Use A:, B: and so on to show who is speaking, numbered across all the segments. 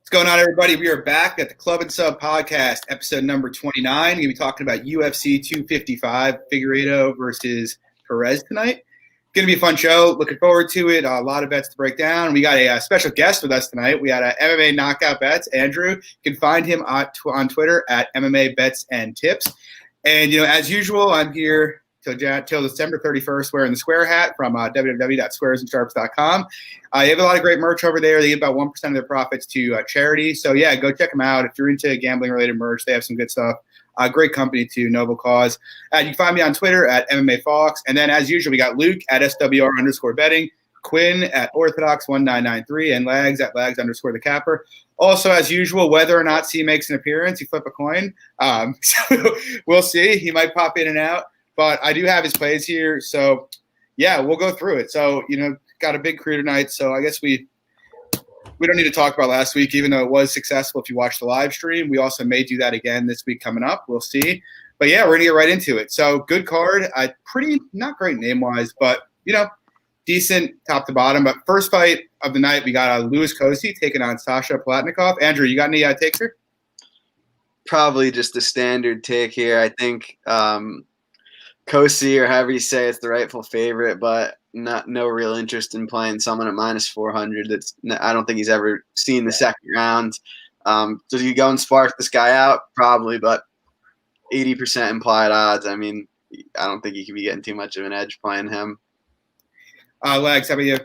A: What's going on, everybody? We are back at the Club and Sub podcast, episode number 29. We're going to be talking about UFC 255, Figueiredo versus Perez tonight. Going to be a fun show. Looking forward to it. A lot of bets to break down. We got a special guest with us tonight. We got MMA Knockout Bets, Andrew. You can find him on Twitter at MMA Bets and Tips. And, as usual, I'm here till December 31st wearing the Square hat from www.squaresandsharps.com. You have a lot of great merch over there. They give about 1% of their profits to charity. So, yeah, go check them out. If you're into gambling-related merch, they have some good stuff. Great company, too, noble cause. You can find me on Twitter at MMA Fox. And then, as usual, we got Luke at SWR_betting, Quinn at Orthodox1993, and Lags at Lags_the Capper. Also, as usual, whether or not C makes an appearance, you flip a coin. So we'll see. He might pop in and out. But I do have his plays here. So, yeah, we'll go through it. So, got a big crew tonight. So I guess we don't need to talk about last week, even though it was successful if you watched the live stream. We also may do that again this week coming up. We'll see. But, yeah, we're going to get right into it. So, good card. Pretty not great name-wise, but, decent top to bottom. But first fight of the night, we got Louis Kosi taking on Sasha Palatnikov. Andrew, you got any takes here?
B: Probably just a standard take here. I think Kosi, or however you say it's the rightful favorite, but no real interest in playing someone at minus 400. I don't think he's ever seen the second round. Does he go and spark this guy out? Probably, but 80% implied odds. I mean, I don't think he could be getting too much of an edge playing him.
A: Legs, how about you?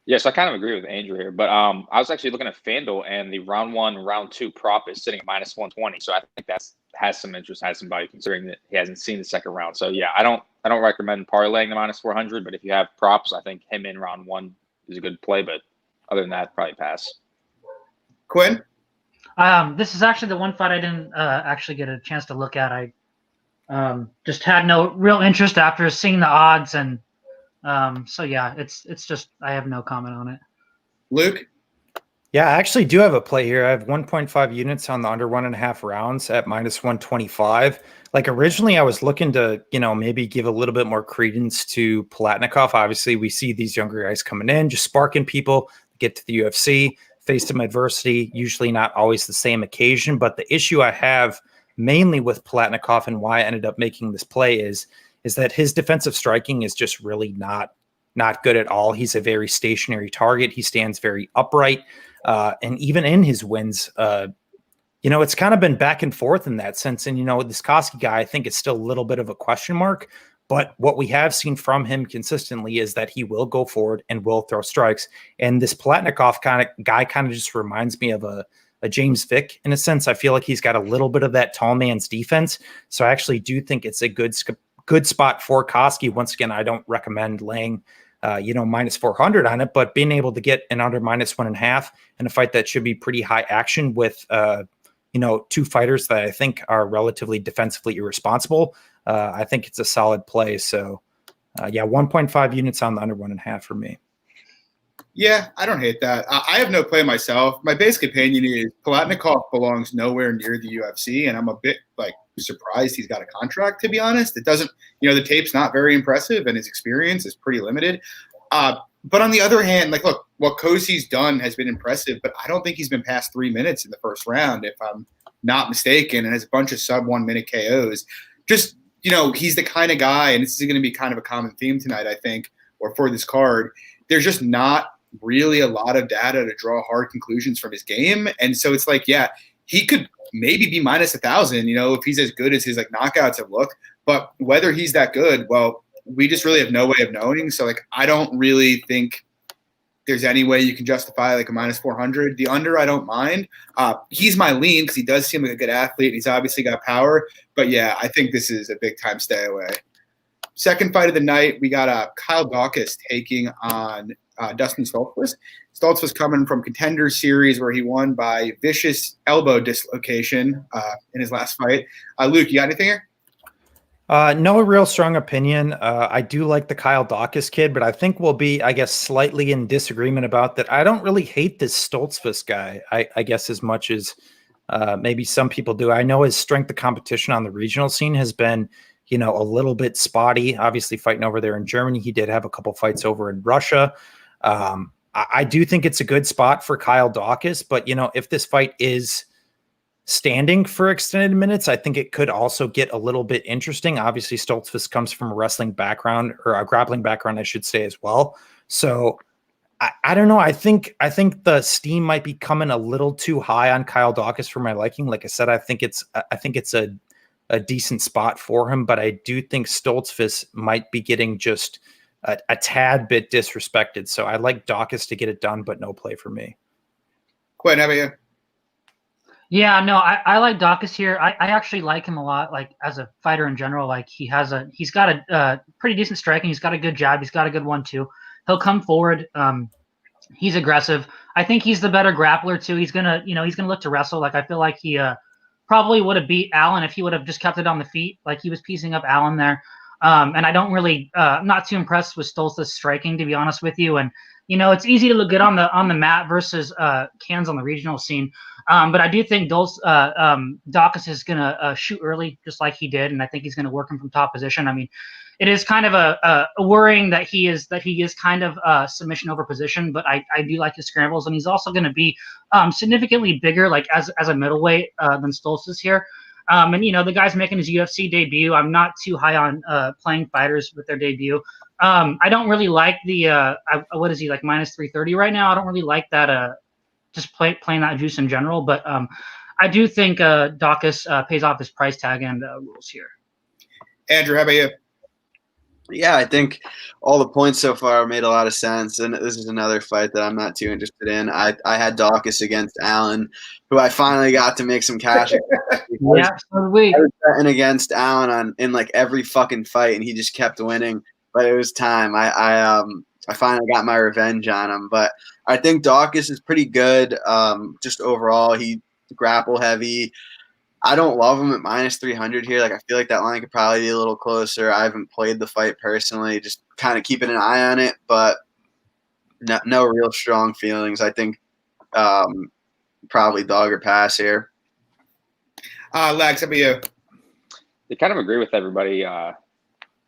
C: Yes, I kind of agree with Andrew here, but I was actually looking at FanDuel, and the round 1, round 2 prop is sitting at minus 120. So I think has some interest, has some value, considering that he hasn't seen the second round. So yeah, I don't recommend parlaying the minus 400, but if you have props, I think him in round 1 is a good play. But other than that, probably pass.
A: Quinn?
D: This is actually the one fight I didn't actually get a chance to look at. I just had no real interest after seeing the odds, and so yeah, it's just I have no comment on it.
A: Luke?
E: Yeah, I actually do have a play here. I have 1.5 units on the under 1.5 rounds at minus 125. Like originally I was looking to, maybe give a little bit more credence to Palatnikov. Obviously we see these younger guys coming in, just sparking people, get to the UFC, face some adversity, usually not always the same occasion. But the issue I have mainly with Palatnikov and why I ended up making this play is that his defensive striking is just really not good at all. He's a very stationary target. He stands very upright. And even in his wins, it's kind of been back and forth in that sense. And, this Koski guy, I think it's still a little bit of a question mark. But what we have seen from him consistently is that he will go forward and will throw strikes. And this Palatnikov kind of guy kind of just reminds me of a James Vick in a sense. I feel like he's got a little bit of that tall man's defense. So I actually do think it's a good spot for Koski. Once again, I don't recommend laying minus 400 on it, but being able to get an under minus 1.5 in a fight that should be pretty high action with, two fighters that I think are relatively defensively irresponsible. I think it's a solid play. So 1.5 units on the under 1.5 for me.
A: Yeah, I don't hate that. I have no play myself. My basic opinion is Palatnikov belongs nowhere near the UFC, and I'm a bit surprised he's got a contract, to be honest. It doesn't, the tape's not very impressive, and his experience is pretty limited. But on the other hand, look, what Kosi's done has been impressive, but I don't think he's been past 3 minutes in the first round, if I'm not mistaken, and has a bunch of sub 1 minute KOs. Just, he's the kind of guy, and this is going to be kind of a common theme tonight, I think, or for this card. There's just not really a lot of data to draw hard conclusions from his game. And so it's he could maybe be minus 1,000, if he's as good as his knockouts have looked. But whether he's that good, well, we just really have no way of knowing. So I don't really think there's any way you can justify a minus 400. The under, I don't mind. He's my lean because he does seem like a good athlete, and he's obviously got power. But yeah, I think this is a big time stay away. Second fight of the night, we got Kyle Docus taking on Dustin Stoltzfus. Stoltzfus coming from Contender Series where he won by vicious elbow dislocation in his last fight. Luke, you got anything here?
E: No real strong opinion. I do like the Kyle Docus kid, but I think we'll be, slightly in disagreement about that. I don't really hate this Stoltzfus guy, I guess, as much as maybe some people do. I know his strength of competition on the regional scene has been, a little bit spotty. Obviously fighting over there in Germany. He did have a couple fights over in Russia. I do think it's a good spot for Kyle Docus, but if this fight is standing for extended minutes, I think it could also get a little bit interesting. Obviously, Stoltzfus comes from a wrestling background, or a grappling background, I should say, as well. So I don't know. I think the steam might be coming a little too high on Kyle Docus for my liking. Like I said, I think it's a decent spot for him, but I do think Stoltzfus might be getting just a tad bit disrespected. So I like Docus to get it done, but no play for me.
A: Quinn, how about you?
D: Yeah, no, I like Docus here. I actually like him a lot, like as a fighter in general. Like he's got a pretty decent striking. He's got a good jab. He's got a good 1-2. He'll come forward. He's aggressive. I think he's the better grappler too. He's gonna look to wrestle. Like I feel like he probably would have beat Allen if he would have just kept it on the feet. Like he was piecing up Allen there. And I don't really, I'm not too impressed with Stoltzfus striking, to be honest with you. And it's easy to look good on the mat versus cans on the regional scene. But I do think Docus is gonna shoot early, just like he did, and I think he's gonna work him from top position. I mean, it is kind of a worrying that he is kind of submission over position, but I do like his scrambles, and he's also going to be significantly bigger, like as a middleweight than Stoltzfus here. And the guy's making his UFC debut. I'm not too high on playing fighters with their debut. I don't really like the what is he, like minus 330 right now? I don't really like that just playing that juice in general, but I do think Docus pays off his price tag and rules here.
A: Andrew, how about you?
B: Yeah, I think all the points so far made a lot of sense, and this is another fight that I'm not too interested in. I had Docus against Allen, who I finally got to make some cash.
D: Yeah, so did we.
B: I was betting against Allen in like every fucking fight, and he just kept winning. But it was time. I finally got my revenge on him. But I think Docus is pretty good. Just overall, he grapple heavy. I don't love him at minus 300 here. Like I feel like that line could probably be a little closer. I haven't played the fight personally, just kind of keeping an eye on it, but no real strong feelings. I think probably dog or pass here.
A: Lex, how about you?
C: I kind of agree with everybody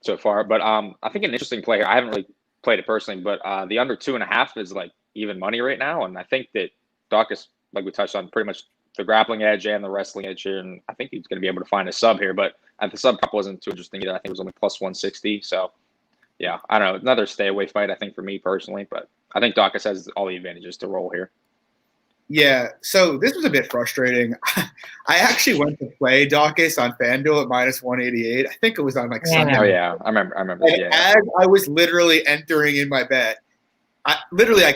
C: so far, but I think an interesting play here. I haven't really played it personally, but the under 2.5 is like even money right now, and I think that Docus, like we touched on, pretty much the grappling edge and the wrestling edge here, and I think he's going to be able to find a sub here, but the sub prop wasn't too interesting either. I think it was only plus 160, so yeah, I don't know, another stay away fight I think for me personally, but I think Docus has all the advantages to roll here.
A: Yeah, so this was a bit frustrating. I actually went to play Docus on FanDuel at minus 188. I think it was on like Sunday.
C: Oh yeah, I remember.
A: And
C: yeah.
A: as I was literally entering in my bet, I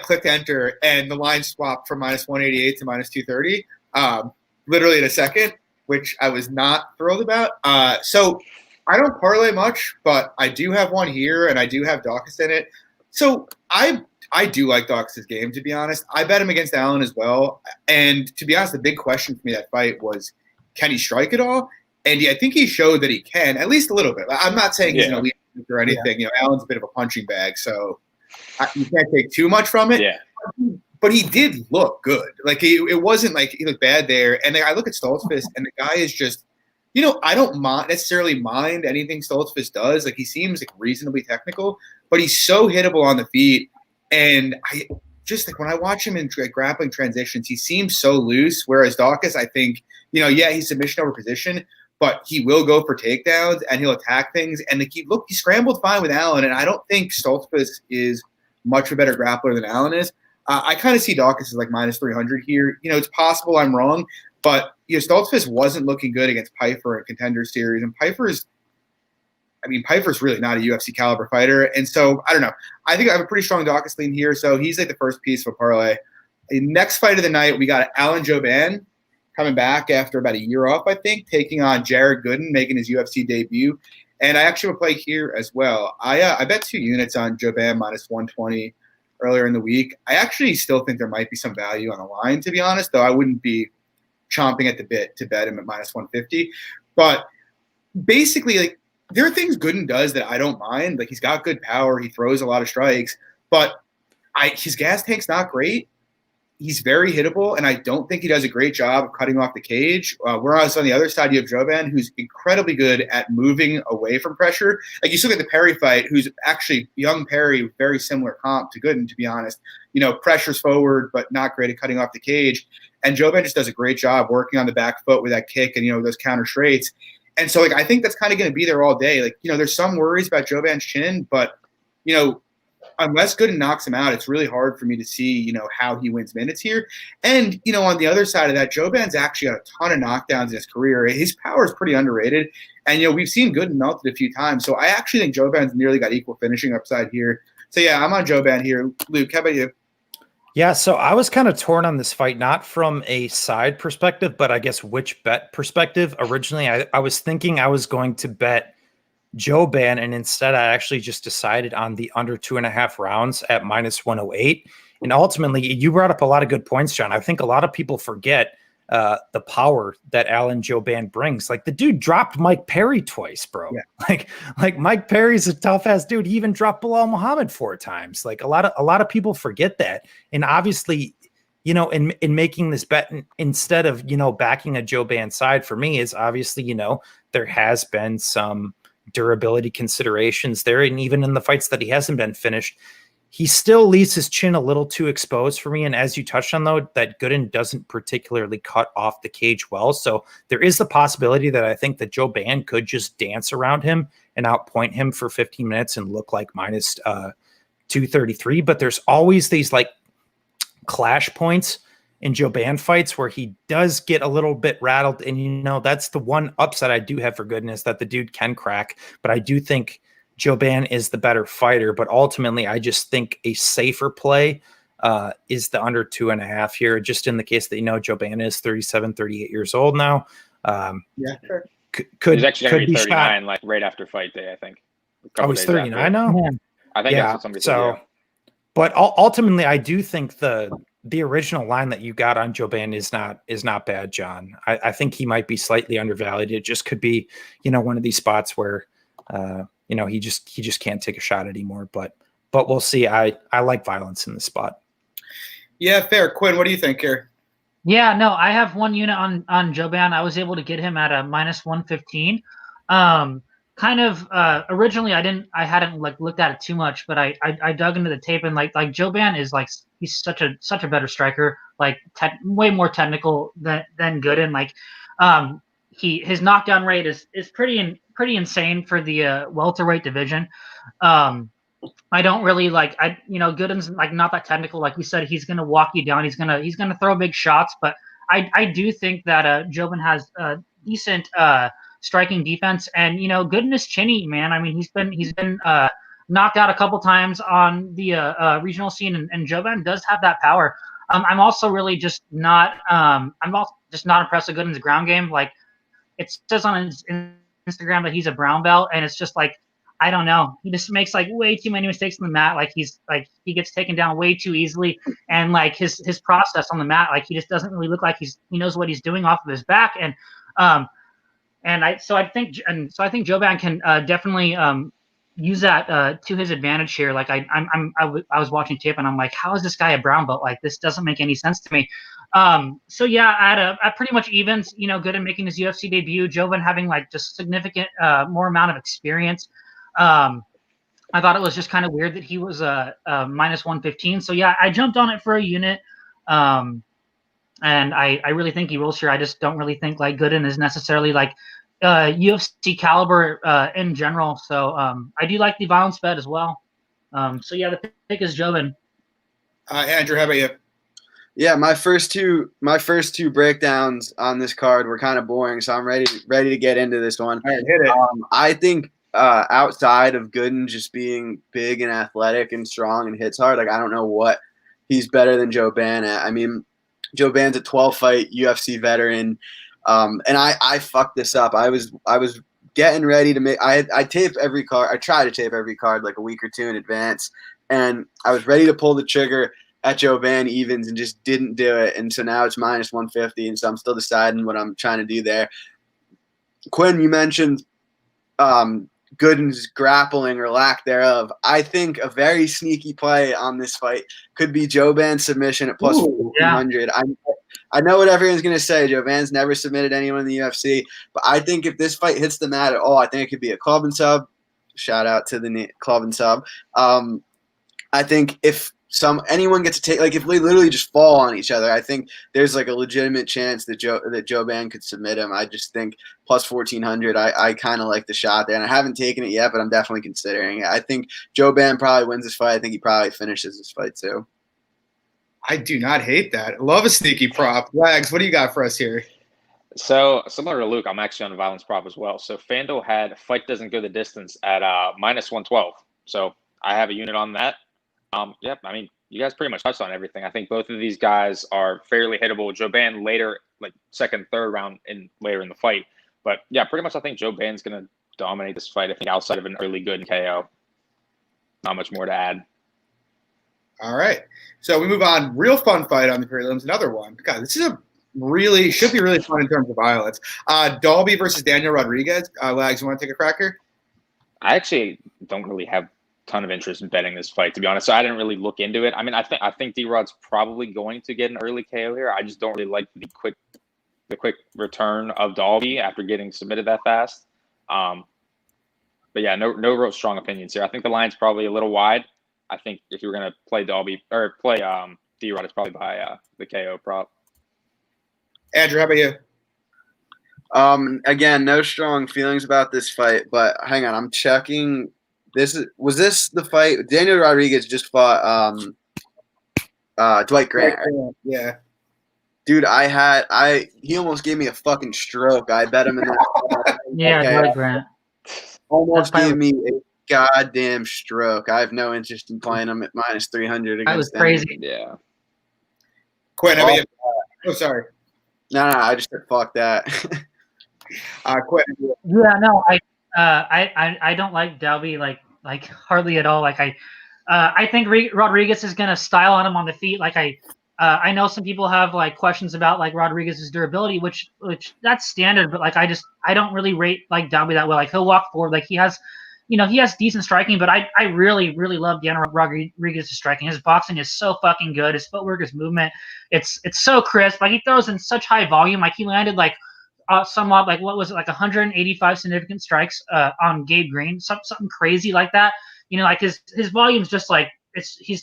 A: clicked enter and the line swapped from minus 188 to minus 230. Literally in a second, which I was not thrilled about. So I don't parlay much, but I do have one here, and I do have Docus in it. So I do like Docus's game, to be honest. I bet him against Allen as well. And to be honest, the big question for me that fight was, can he strike at all? And I think he showed that he can, at least a little bit. I'm not saying he's going to lead or anything. Yeah. Allen's a bit of a punching bag, so you can't take too much from it.
C: Yeah.
A: But he did look good. Like it wasn't like he looked bad there. And I look at Stoltzfus, and the guy is just, I don't necessarily mind anything Stoltzfus does. Like he seems like reasonably technical, but he's so hittable on the feet. And I just like when I watch him in grappling transitions, he seems so loose. Whereas Docus, I think, he's submission over position, but he will go for takedowns and he'll attack things. And he scrambled fine with Allen, and I don't think Stoltzfus is much of a better grappler than Allen is. I kind of see Docus as like minus 300 here. It's possible I'm wrong, but Stoltzfus wasn't looking good against Pyfer in Contender Series, and Pyfer's really not a UFC caliber fighter, and so I don't know. I think I have a pretty strong Docus lean here, so he's like the first piece of a parlay. The next fight of the night, we got Alan Jouban coming back after about a year off, I think, taking on Jared Gooden, making his UFC debut, and I actually will play here as well. I bet 2 units on Jouban minus 120. Earlier in the week. I actually still think there might be some value on the line, to be honest, though I wouldn't be chomping at the bit to bet him at minus 150. But basically, like, there are things Gooden does that I don't mind. Like, he's got good power. He throws a lot of strikes. But his gas tank's not great. he's very hittable, and I don't think he does a great job of cutting off the cage. Whereas on the other side, you have Joban, who's incredibly good at moving away from pressure. Like you look at the Perry fight, who's actually young Perry, very similar comp to Gooden, to be honest. Pressures forward, but not great at cutting off the cage. And Joban just does a great job working on the back foot with that kick and, those counter straights. And so, I think that's kind of going to be there all day. There's some worries about Joban's chin, but, unless Gooden knocks him out, it's really hard for me to see, how he wins minutes here. And, on the other side of that, Joban's actually got a ton of knockdowns in his career. His power is pretty underrated. And, we've seen Gooden melted a few times. So I actually think Joban's nearly got equal finishing upside here. So, yeah, I'm on Joban here. Luke, how about you?
E: Yeah, so I was kind of torn on this fight, not from a side perspective, but I guess which bet perspective. Originally, I was thinking I was going to bet Joban, and instead I actually just decided on the under 2.5 rounds at -108. And ultimately, you brought up a lot of good points, John. I think a lot of people forget the power that Alan Joban brings. Like, the dude dropped Mike Perry twice, bro. Yeah. Like Mike Perry's a tough ass dude. He even dropped Bilal Muhammad 4 times. Like, a lot of people forget that. And obviously, in making this bet instead of, backing a Joban side, for me is obviously, there has been some durability considerations there. And even in the fights that he hasn't been finished, he still leaves his chin a little too exposed for me. And as you touched on, though, that Gooden doesn't particularly cut off the cage well. So there is the possibility that I think that Joban could just dance around him and outpoint him for 15 minutes and look like -233. But there's always these clash points in Joban fights where he does get a little bit rattled. And, that's the one upside I do have for Gooden, is that the dude can crack. But I do think Joban is the better fighter, but ultimately I just think a safer play is the under 2.5 here, just in the case that, Joban is 37, 38 years old now.
A: Yeah, sure.
C: He's actually going to be 39, right after fight day, I think.
E: He's 39 now?
C: Yeah. I think that's what somebody said. Yeah.
E: But ultimately, I do think the original line that you got on Joban is not bad, John. I think he might be slightly undervalued. It just could be, one of these spots where, he just can't take a shot anymore. But we'll see. I like violence in this spot. Yeah,
A: fair. Quinn, what do you think here?
D: Yeah, no, I have one unit on Joban. I was able to get him at a -115. Originally I hadn't looked at it too much, but I dug into the tape, and like Joban is he's such a better striker, way more technical than Gooden. His knockdown rate is pretty insane for the welterweight division. I don't really Gooden's not that technical. Like you said, he's gonna walk you down. He's gonna throw big shots, but I do think that Joban has decent striking defense, and Gooden is chinny, man. I mean, he's been knocked out a couple times on the regional scene, and Joban does have that power. I'm also really just not impressed with Gooden's ground game. It says on his Instagram that he's a brown belt, and it's just I don't know. He just makes way too many mistakes on the mat. He gets taken down way too easily, and his process on the mat, he just doesn't really look like he knows what he's doing off of his back. And I think Joban can definitely use that to his advantage here. I was watching tape, and I'm like, how is this guy a brown belt? This doesn't make any sense to me. So yeah, at pretty much evens, Gooden making his UFC debut, Joban having just significant more amount of experience. I thought it was just kind of weird that he was -115. So yeah, I jumped on it for a unit. And I really think he rolls here. I just don't really think Gooden is necessarily UFC caliber in general. So I do like the violence bet as well. So yeah, the pick is Joban.
A: Andrew, how about you?
B: Yeah, my first two breakdowns on this card were kind of boring, so I'm ready to get into this one.
A: All right, hit it.
B: I think outside of Gooden just being big and athletic and strong and hits hard, I don't know what he's better than Joban at. I mean, Joban's a 12-fight UFC veteran, and I fucked this up. I was getting ready to make. I taped every card. I tried to tape every card a week or two in advance, and I was ready to pull the trigger at Joban evens and just didn't do it. And so now it's -150, and so I'm still deciding what I'm trying to do there. Quinn, you mentioned Gooden's grappling or lack thereof. I think a very sneaky play on this fight could be Joban's submission at plus 1,400. Yeah. I know what everyone's going to say. Joban's never submitted anyone in the UFC, but I think if this fight hits the mat at all, I think it could be a club and sub. Shout out to the club and sub. I think if anyone gets to take, like, if they literally just fall on each other, I think there's like a legitimate chance that Joban could submit him. I just think plus 1,400. I kind of like the shot there, and I haven't taken it yet, but I'm definitely considering it. I think Joban probably wins this fight. I think he probably finishes this fight too.
A: I do not hate that. Love a sneaky prop. Wags, what do you got for us here?
C: So similar to Luke, I'm actually on the violence prop as well. So FanDuel had fight doesn't go the distance at minus 112. So I have a unit on that. Yep. I mean, you guys pretty much touched on everything. I think both of these guys are fairly hittable. Joban later, like second, third round later in the fight. But yeah, pretty much I think Joban's going to dominate this fight. I think outside of an early Gooden KO. Not much more to add.
A: All right. So we move on. Real fun fight on the prelims. Another one. God, this is should be really fun in terms of violence. Dalby versus Daniel Rodriguez. Wags, you want to take a cracker?
C: I actually don't really have ton of interest in betting this fight, to be honest. So I didn't really look into it. I mean, I think D-Rod's probably going to get an early KO here. I just don't really like the quick return of Dalby after getting submitted that fast. But yeah, no real strong opinions here. I think the line's probably a little wide. I think if you were going to play Dalby or play D-Rod, it's probably by the KO prop.
A: Andrew, how about you?
B: Again, no strong feelings about this fight, but hang on, I'm checking. Was this the fight? Daniel Rodriguez just fought Dwight Grant.
A: Yeah.
B: Dude, he almost gave me a fucking stroke. I bet him in that.
D: Yeah, okay. Dwight Grant.
B: Almost gave me a goddamn stroke. I have no interest in playing him at minus 300 against
D: That was crazy.
B: Him.
C: Yeah.
A: Quinn, how about you? Oh, sorry.
B: No, I just said fuck that.
A: Quinn.
D: Yeah, no, I don't like Dalby like hardly at all. Like I think Rodriguez is gonna style on him on the feet. Like I know some people have like questions about like Rodriguez's durability, which that's standard, but like I don't really rate like Dalby that well. Like he'll walk forward, like he has decent striking, but I really love Daniel Rodriguez's striking. His boxing is so fucking good. His footwork, his movement, it's so crisp. Like he throws in such high volume. Like he landed like somewhat like what was it, like 185 significant strikes on Gabe Green, something crazy like that. Like his volume's just like he's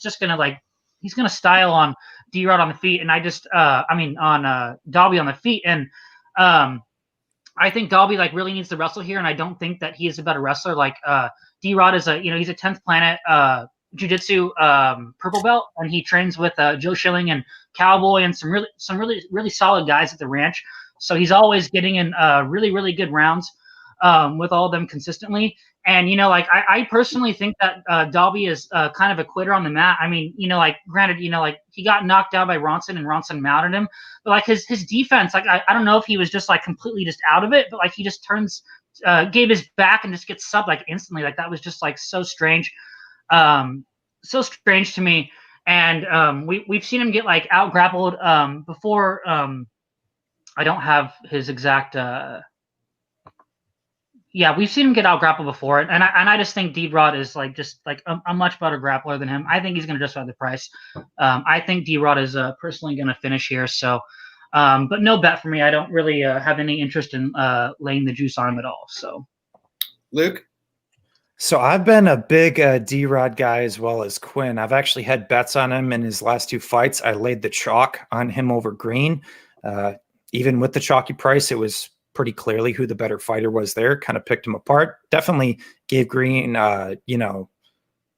D: gonna style on D-Rod on the feet, and on Dalby on the feet, and I think Dalby like really needs to wrestle here, and I don't think that he is a better wrestler. Like D-Rod is he's a 10th planet jiu-jitsu purple belt, and he trains with Joe Schilling and Cowboy and some really solid guys at the ranch. So he's always getting in really good rounds with all of them consistently. And, I personally think that Dalby is kind of a quitter on the mat. I mean, granted, he got knocked down by Ronson and Ronson mounted him. But, like, his defense, like, I don't know if he was just, like, completely just out of it. But, like, he just gave his back and just gets subbed, like, instantly. Like, that was just, like, so strange. So strange to me. And we've seen him get, like, out-grappled before. I don't have his exact we've seen him get out grappled before, and I just think D-Rod is like just like a much better grappler than him. I think he's going to justify the price. I think D-Rod is personally going to finish here. So, but no bet for me. I don't really have any interest in laying the juice on him at all. So,
A: Luke.
E: So I've been a big D-Rod guy as well as Quinn. I've actually had bets on him in his last two fights. I laid the chalk on him over Green. Even with the chalky price, it was pretty clearly who the better fighter was there. Kind of picked him apart. Definitely gave Green,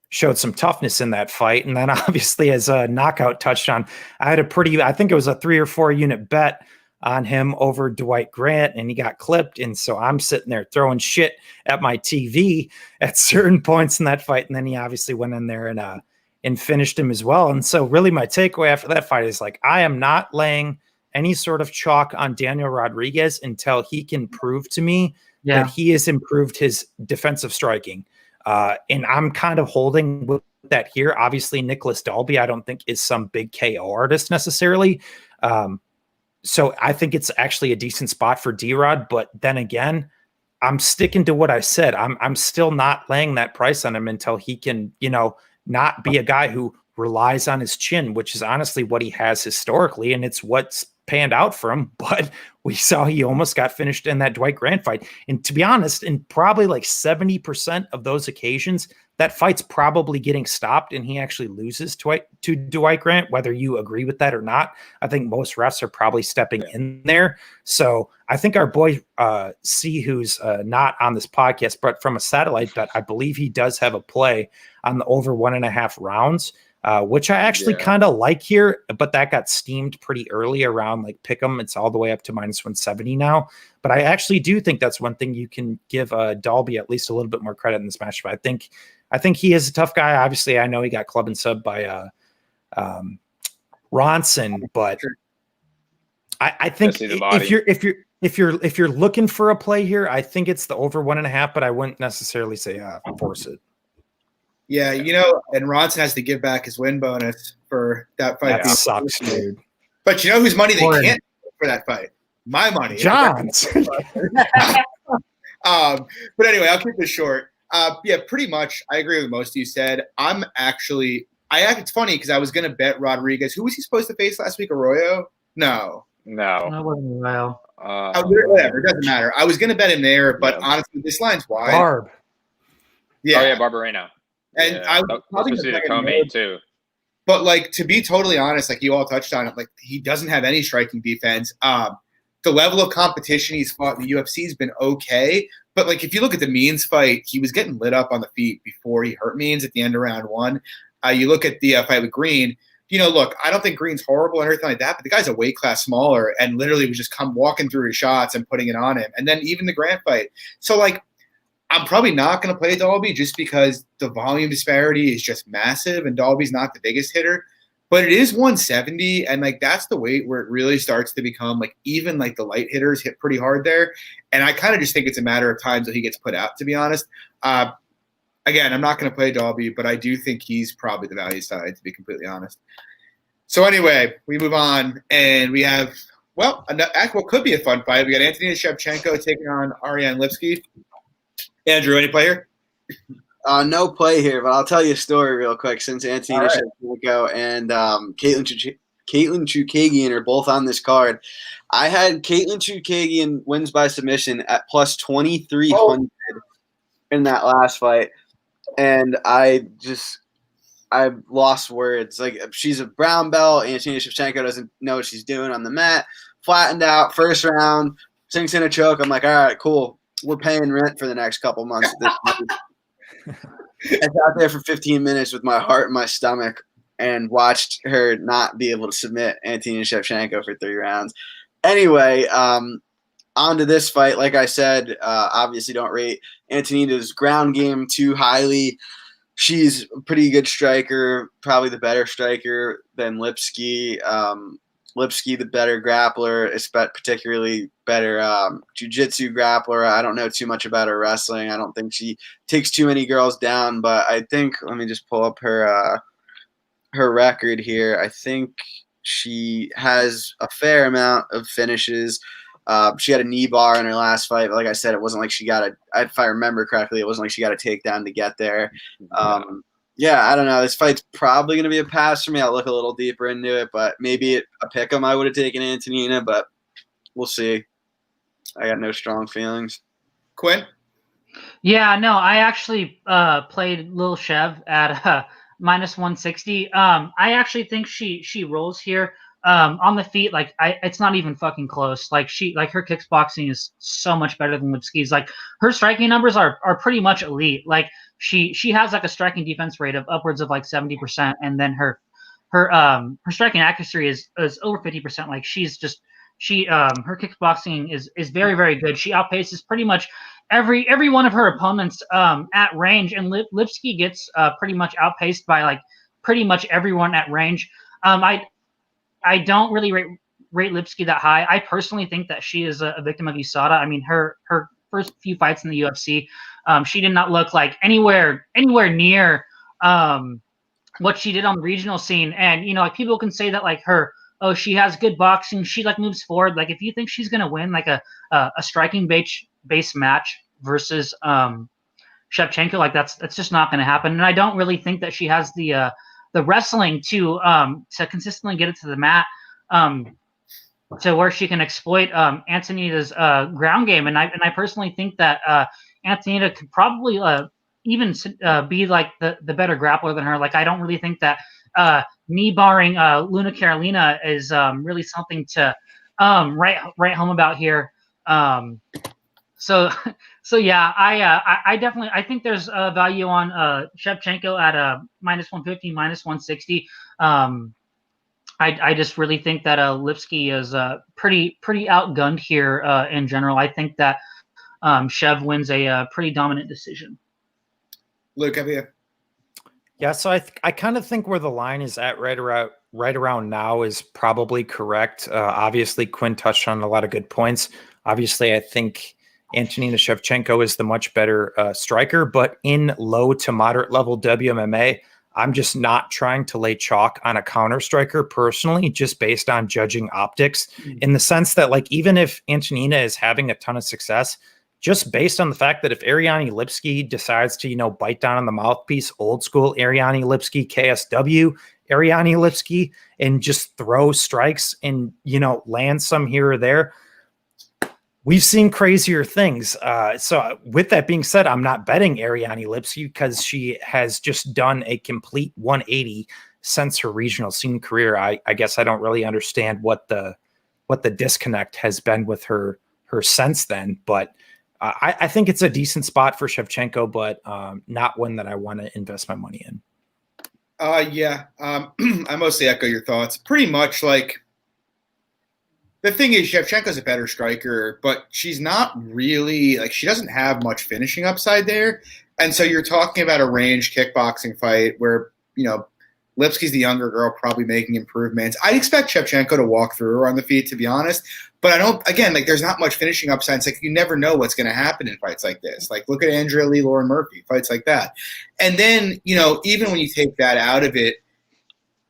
E: showed some toughness in that fight. And then obviously, as a Knockout touched on, I think it was a 3 or 4 unit bet on him over Dwight Grant, and he got clipped. And so I'm sitting there throwing shit at my TV at certain points in that fight. And then he obviously went in there and finished him as well. And so really my takeaway after that fight is like, I am not laying any sort of chalk on Daniel Rodriguez until he can prove to me that he has improved his defensive striking. And I'm kind of holding with that here. Obviously, Nicholas Dalby, I don't think is some big KO artist necessarily. So I think it's actually a decent spot for D-Rod. But then again, I'm sticking to what I said. I'm still not laying that price on him until he can, not be a guy who relies on his chin, which is honestly what he has historically, and it's what's panned out for him. But we saw he almost got finished in that Dwight Grant fight. And to be honest, in probably like 70% of those occasions, that fight's probably getting stopped and he actually loses to Dwight Grant, whether you agree with that or not. I think most refs are probably stepping in there. So I think our boy C, who's not on this podcast, but from a satellite bet, I believe he does have a play on the over 1.5 rounds, which I actually kind of like here, but that got steamed pretty early around like Pick'em. It's all the way up to -170 now. But I actually do think that's one thing you can give Dalby at least a little bit more credit in this matchup. I think he is a tough guy. Obviously, I know he got club and sub by Ronson, but I think if you're looking for a play here, I think it's the over 1.5, but I wouldn't necessarily say force it.
A: Yeah, and Ronson has to give back his win bonus for that fight.
E: That sucks, dude.
A: But you know whose money they can't for that fight? My money.
E: John's.
A: But anyway, I'll keep this short. Yeah, pretty much. I agree with most of you said. It's funny because I was going to bet Rodriguez. Who was he supposed to face last week? Arroyo? No.
D: That wasn't Royval.
A: Whatever. It doesn't matter. I was going to bet him there, but honestly, this line's wide.
E: Barb.
A: Yeah.
C: Oh, yeah, Barberena.
A: And I was
C: supposed to see the co-main too.
A: But like, to be totally honest, like you all touched on it, like he doesn't have any striking defense. The level of competition he's fought in the UFC has been okay. But like, if you look at the Means fight, he was getting lit up on the feet before he hurt Means at the end of round 1. You look at the fight with Green. Look, I don't think Green's horrible and everything like that, but the guy's a weight class smaller and literally was just walking through his shots and putting it on him. And then even the Grant fight. So like, I'm probably not going to play Dalby just because the volume disparity is just massive and Dalby's not the biggest hitter. But it is 170, and like that's the weight where it really starts to become like even like the light hitters hit pretty hard there. And I kind of just think it's a matter of time till he gets put out, to be honest. Again, I'm not going to play Dalby, but I do think he's probably the value side, to be completely honest. So anyway, we move on, and we have what could be a fun fight. We got Antonina Shevchenko taking on Ariane Lipsky. Andrew, any player?
B: No play here, but I'll tell you a story real quick since Antonina Shevchenko and Caitlin Chookagian are both on this card. I had Caitlin Chookagian wins by submission at plus 2,300 in that last fight, and I lost words. Like, she's a brown belt. Antonina Shevchenko doesn't know what she's doing on the mat. Flattened out first round, sinks in a choke. I'm like, all right, cool. We're paying rent for the next couple months at this point. I sat there for 15 minutes with my heart in my stomach and watched her not be able to submit Antonina Shevchenko for 3 rounds. Anyway, on to this fight. Like I said, obviously don't rate Antonina's ground game too highly. She's a pretty good striker, probably the better striker than Lipsky. Lipsky, the better grappler, particularly better jiu-jitsu grappler. I don't know too much about her wrestling. I don't think she takes too many girls down, but I think, let me just pull up her record here. I think she has a fair amount of finishes. She had a knee bar in her last fight. But like I said, it wasn't like she got if I remember correctly, it wasn't like she got a takedown to get there. Yeah, I don't know. This fight's probably going to be a pass for me. I'll look a little deeper into it, but maybe a pick'em I would have taken Antonina, but we'll see. I got no strong feelings.
A: Quinn?
D: Yeah, no, I actually played Lil Chev at minus 160. I actually think she rolls here. On the feet, like it's not even fucking close. Like her kickboxing is so much better than Lipsky's. Like her striking numbers are pretty much elite. Like she has like a striking defense rate of upwards of like 70%, and then her striking accuracy is over 50%. Like her kickboxing is very, very good. She outpaces pretty much every one of her opponents at range, and Lipsky gets pretty much outpaced by like pretty much everyone at range. I don't really rate Lipsky that high. I personally think that she is a victim of USADA. I mean, her first few fights in the UFC, she did not look like anywhere near what she did on the regional scene. And like people can say that like she has good boxing. She like moves forward. Like if you think she's gonna win like a striking based match, versus Shevchenko. Like that's just not going to happen. And I don't really think that she has the wrestling to consistently get it to the mat to where she can exploit Antonina's ground game. And I personally think that Antonina could probably even be like the better grappler than her. Like I don't really think that knee barring Luna Carolina is really something to write home about here. So yeah, I definitely think there's value on Shevchenko at minus 150, minus 160. I just really think that Lipsky is pretty outgunned here in general. I think that Shev wins a pretty dominant decision.
A: Luke, have you?
E: Yeah, so I kind of think where the line is at right around now is probably correct. Obviously, Quinn touched on a lot of good points. Obviously, I think Antonina Shevchenko is the much better striker, but in low to moderate level WMMA, I'm just not trying to lay chalk on a counter striker personally, just based on judging optics, in the sense that like even if Antonina is having a ton of success, just based on the fact that if Ariane Lipsky decides to, bite down on the mouthpiece, old school Ariane Lipsky, KSW Ariane Lipsky, and just throw strikes and, land some here or there, we've seen crazier things. So with that being said, I'm not betting Ariane Lipsky because she has just done a complete 180 since her regional scene career. I guess I don't really understand what the disconnect has been with her since then, but I think it's a decent spot for Shevchenko, but not one that I want to invest my money in.
A: I mostly echo your thoughts. Pretty much like the thing is Shevchenko's a better striker, but she's not really she doesn't have much finishing upside there. And so you're talking about a ranged kickboxing fight where, Lipsky's the younger girl, probably making improvements. I'd expect Shevchenko to walk through her on the feet, to be honest. But I don't, again, there's not much finishing upside. It's you never know what's going to happen in fights like this. Look at Andrea Lee, Lauren Murphy, fights like that. And then, even when you take that out of it,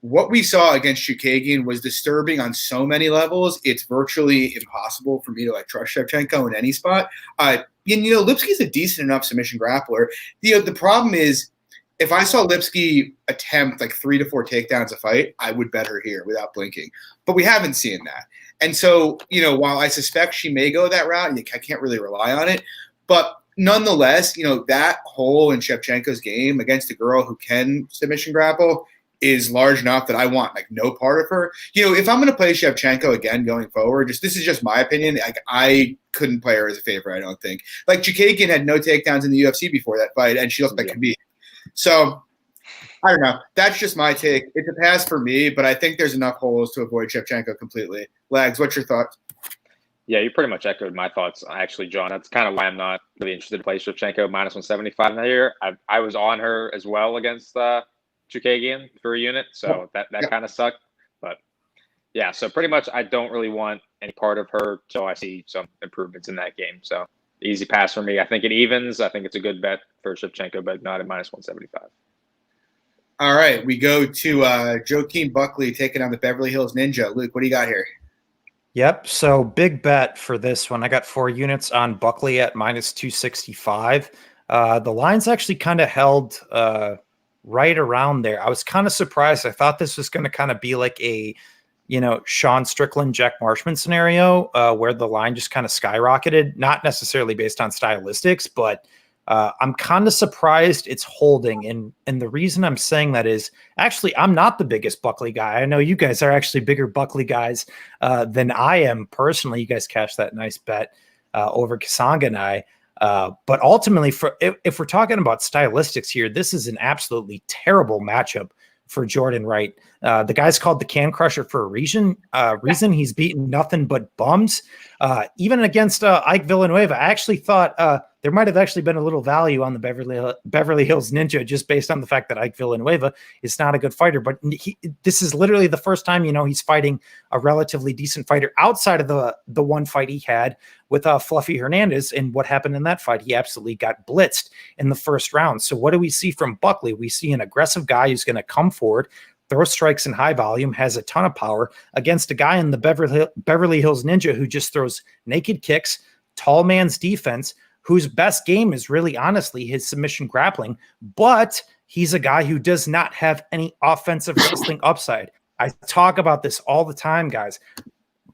A: what we saw against Chukagian was disturbing on so many levels. It's virtually impossible for me to trust Shevchenko in any spot. Lipsky's a decent enough submission grappler. The problem is, if I saw Lipsky attempt 3 to 4 takedowns a fight, I would bet her here without blinking. But we haven't seen that. And so, while I suspect she may go that route, I can't really rely on it. But nonetheless, that hole in Shevchenko's game against a girl who can submission grapple is large enough that I want no part of her. If I'm going to play Shevchenko again going forward, this is just my opinion. I couldn't play her as a favorite, I don't think. Chukagian had no takedowns in the UFC before that fight, and she looked like Khabib. So, I don't know. That's just my take. It's a pass for me, but I think there's enough holes to avoid Shevchenko completely. Lags, what's your thoughts?
C: Yeah, you pretty much echoed my thoughts, actually, John. That's kind of why I'm not really interested to play Shevchenko minus 175 in the year. I was on her as well against Chukagian for a unit, so that kind of sucked. But, yeah, so pretty much I don't really want any part of her until I see some improvements in that game. So, easy pass for me. I think it evens. I think it's a good bet for Shevchenko, but not at minus 175.
A: All right, we go to Joaquin Buckley taking on the Beverly Hills Ninja. Luke, what do you got here?
E: Yep, so big bet for this one. I got 4 units on Buckley at minus 265. The line's actually kind of held right around there. I was kind of surprised. I thought this was going to kind of be like a Sean Strickland, Jack Marshman scenario where the line just kind of skyrocketed, not necessarily based on stylistics, but I'm kind of surprised it's holding. And the reason I'm saying that is actually, I'm not the biggest Buckley guy. I know you guys are actually bigger Buckley guys than I am personally. You guys cashed that nice bet over Kasanga and I. But ultimately, if we're talking about stylistics here, this is an absolutely terrible matchup for Jordan Wright. The guy's called the Can Crusher for a reason. He's beaten nothing but bums. Even against Ike Villanueva, I actually thought there might have actually been a little value on the Beverly Hills Ninja just based on the fact that Ike Villanueva is not a good fighter. But this is literally the first time, he's fighting a relatively decent fighter outside of the one fight he had with Fluffy Hernandez. And what happened in that fight? He absolutely got blitzed in the first round. So what do we see from Buckley? We see an aggressive guy who's going to come forward, throw strikes in high volume, has a ton of power against a guy in the Beverly Hills Ninja who just throws naked kicks, tall man's defense, whose best game is really honestly his submission grappling, but he's a guy who does not have any offensive wrestling upside. I talk about this all the time, guys.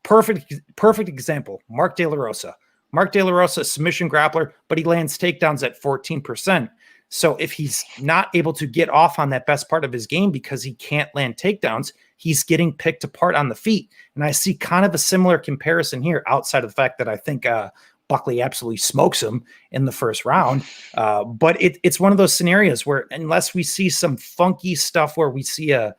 E: Perfect example, Mark De La Rosa. Mark De La Rosa, submission grappler, but he lands takedowns at 14%. So if he's not able to get off on that best part of his game because he can't land takedowns, he's getting picked apart on the feet. And I see kind of a similar comparison here outside of the fact that I think Buckley absolutely smokes him in the first round. But it's one of those scenarios where unless we see some funky stuff where we see a,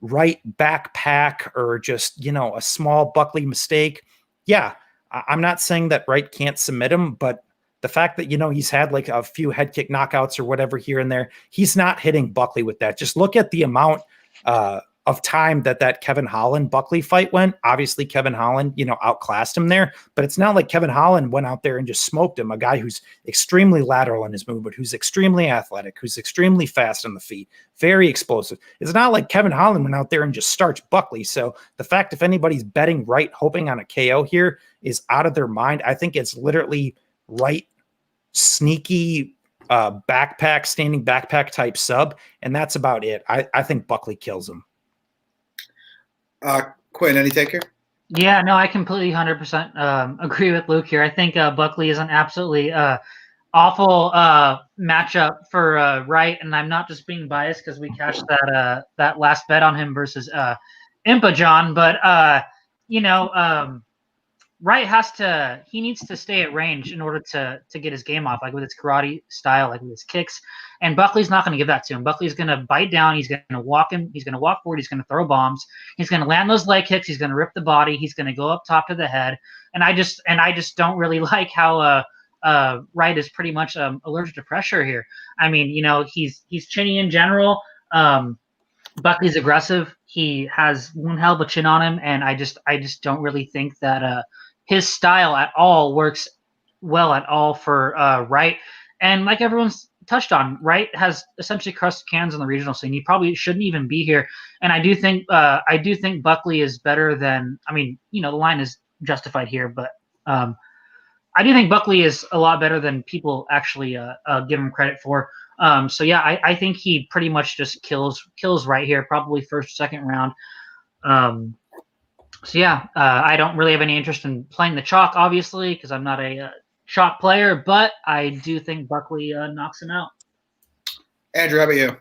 E: right backpack or just, a small Buckley mistake. Yeah, I'm not saying that Wright can't submit him, but the fact that, he's had like a few head kick knockouts or whatever here and there, he's not hitting Buckley with that. Just look at the amount of time that Kevin Holland Buckley fight went. Obviously Kevin Holland, outclassed him there, but it's not like Kevin Holland went out there and just smoked him, a guy who's extremely lateral in his movement, who's extremely athletic, who's extremely fast on the feet, very explosive. It's not like Kevin Holland went out there and just starched Buckley. So the fact if anybody's betting Wright hoping on a KO here is out of their mind. I think it's literally Wright sneaky standing backpack type sub, and that's about it. I think Buckley kills him.
A: Quinn, any take here?
D: Yeah, no, I completely 100% agree with Luke here. I think Buckley is an absolutely awful matchup for Wright, and I'm not just being biased because we cashed that last bet on him versus Impa John, but Wright he needs to stay at range in order to get his game off, like with his karate style, like with his kicks. And Buckley's not going to give that to him. Buckley's going to bite down. He's going to walk him. He's going to walk forward. He's going to throw bombs. He's going to land those leg kicks. He's going to rip the body. He's going to go up top to the head. And I just don't really like how Wright is pretty much allergic to pressure here. I mean, he's chinny in general. Buckley's aggressive. He has one hell of a chin on him, and I just don't really think that his style at all works well at all for Wright. And like everyone's touched on, Wright has essentially crushed cans on the regional scene. He probably shouldn't even be here. And I do think Buckley is better than. I mean, the line is justified here, but I do think Buckley is a lot better than people actually give him credit for. So yeah, I think he pretty much just kills Wright here, probably first or second round. So yeah, I don't really have any interest in playing the chalk, obviously, because I'm not a chalk player, but I do think Buckley knocks him out.
A: Andrew, how about you?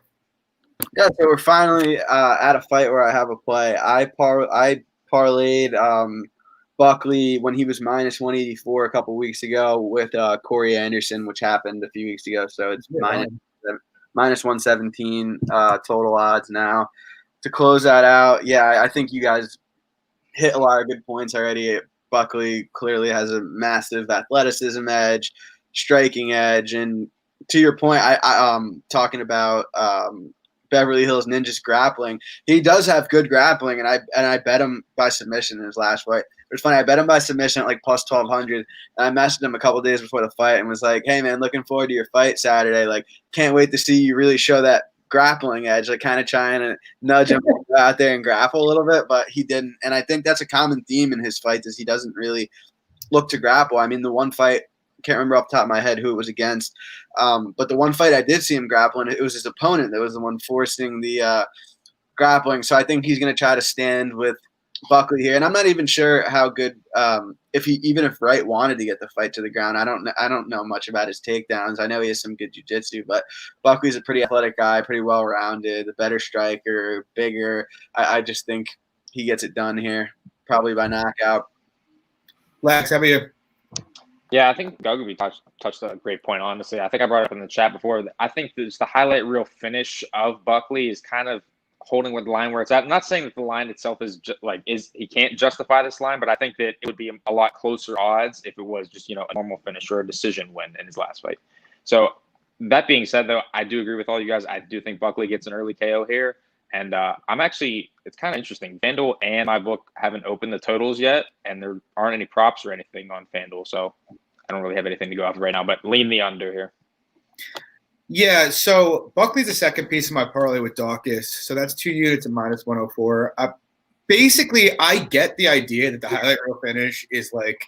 B: Yeah, so we're finally at a fight where I have a play. I parlayed Buckley when he was minus 184 a couple weeks ago with Corey Anderson, which happened a few weeks ago. So it's minus 117 total odds now. To close that out, yeah, I think you guys hit a lot of good points already. Buckley clearly has a massive athleticism edge, striking edge, and to your point, I talking about Beverly Hills Ninjas grappling. He does have good grappling, and I bet him by submission in his last fight. It was funny. I bet him by submission at like plus 1,200. And I messaged him a couple days before the fight and was like, "Hey man, looking forward to your fight Saturday. Like, can't wait to see you really show that grappling edge." Like, kind of trying to nudge him to go out there and grapple a little bit, but he didn't. And I think that's a common theme in his fights is he doesn't really look to grapple. I mean, the one fight, can't remember off the top of my head who it was against, but the one fight I did see him grappling, it was his opponent that was the one forcing the grappling. So I think he's going to try to stand with Buckley here, and I'm not even sure how good if Wright wanted to get the fight to the ground. I don't know much about his takedowns. I know he has some good jiu-jitsu, but Buckley's a pretty athletic guy, pretty well-rounded, a better striker, bigger. I just think he gets it done here, probably by knockout.
A: Lex, how about you?
C: Yeah, I think Gugby touched a great point, honestly. I think I brought it up in the chat before. I think the highlight reel finish of Buckley is kind of holding with the line where it's at. I'm not saying that the line itself is he can't justify this line, but I think that it would be a lot closer odds if it was just, a normal finish or a decision win in his last fight. So that being said, though, I do agree with all you guys. I do think Buckley gets an early KO here. And it's kind of interesting. FanDuel and my book haven't opened the totals yet, and there aren't any props or anything on FanDuel. So I don't really have anything to go off right now, but lean the under here.
A: Yeah, so Buckley's the second piece of my parlay with Docus. So that's 2 units at minus 104. Basically, I get the idea that the highlight reel finish is like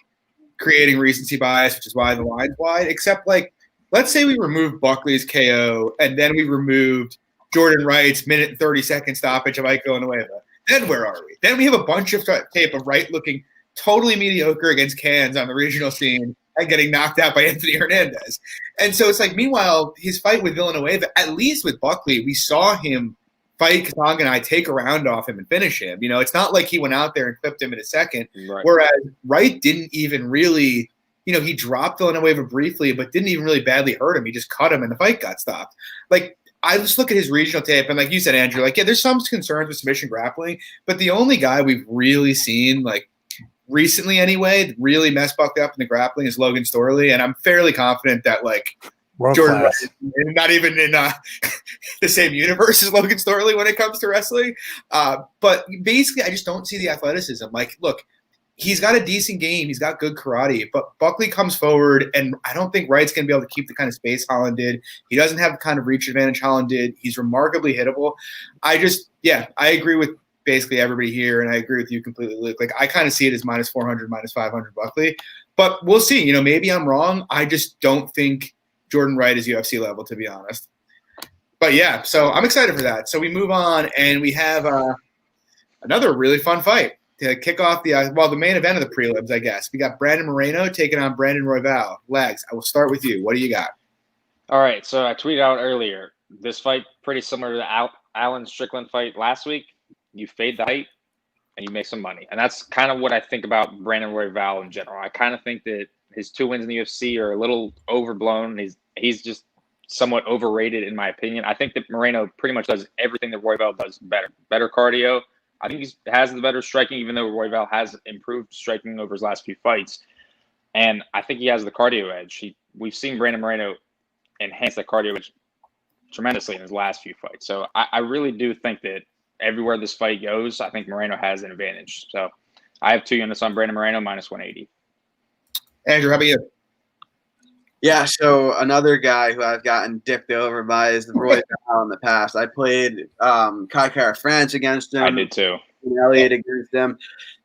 A: creating recency bias, which is why the line's wide. Except, like, let's say we removed Buckley's KO and then we removed Jordan Wright's minute and 30-second stoppage of Ike Villanueva. Then where are we? Then we have a bunch of tape of Wright looking totally mediocre against Cans on the regional scene and getting knocked out by Anthony Hernandez. And so it's like, meanwhile, his fight with Villanueva, at least with Buckley, we saw him fight Kasanga and I, take a round off him and finish him. You know, it's not like he went out there and clipped him in a second. Right. Whereas Wright didn't even really, you know, he dropped Villanueva briefly, but didn't even really badly hurt him. He just cut him and the fight got stopped. Like, I just look at his regional tape, and like you said, Andrew, like, yeah, there's some concerns with submission grappling, but the only guy we've really seen, like, recently anyway, really mess Buckley up in the grappling is Logan Storley, and I'm fairly confident that, like, Jordan Wright is not even in the same universe as Logan Storley when it comes to wrestling. But basically, I just don't see the athleticism. Like, look, he's got a decent game. He's got good karate. But Buckley comes forward, and I don't think Wright's going to be able to keep the kind of space Holland did. He doesn't have the kind of reach advantage Holland did. He's remarkably hittable. I agree with basically everybody here, and I agree with you completely, Luke. Like, I kind of see it as minus 400, minus 500 Buckley. But we'll see. You know, maybe I'm wrong. I just don't think Jordan Wright is UFC level, to be honest. But, yeah, so I'm excited for that. So we move on, and we have another really fun fight to kick off the main event of the prelims, I guess. We got Brandon Moreno taking on Brandon Royval. Legs, I will start with you. What do you got?
C: All right, so I tweeted out earlier, this fight pretty similar to the Alan Strickland fight last week. You fade the height, and you make some money. And that's kind of what I think about Brandon Royval in general. I kind of think that his 2 wins in the UFC are a little overblown. He's just somewhat overrated, in my opinion. I think that Moreno pretty much does everything that Royval does better. Better cardio. I think he has the better striking, even though Royval has improved striking over his last few fights. And I think he has the cardio edge. We've seen Brandon Moreno enhance that cardio edge tremendously in his last few fights. So I really do think that everywhere this fight goes, I think Moreno has an advantage. So I have 2 units on Brandon Moreno, minus 180.
A: Andrew, how about you?
B: Yeah, so another guy who I've gotten dipped over by is the Royval in the past. I played Kai Kara-France against him.
C: I did too.
B: Elliott against him.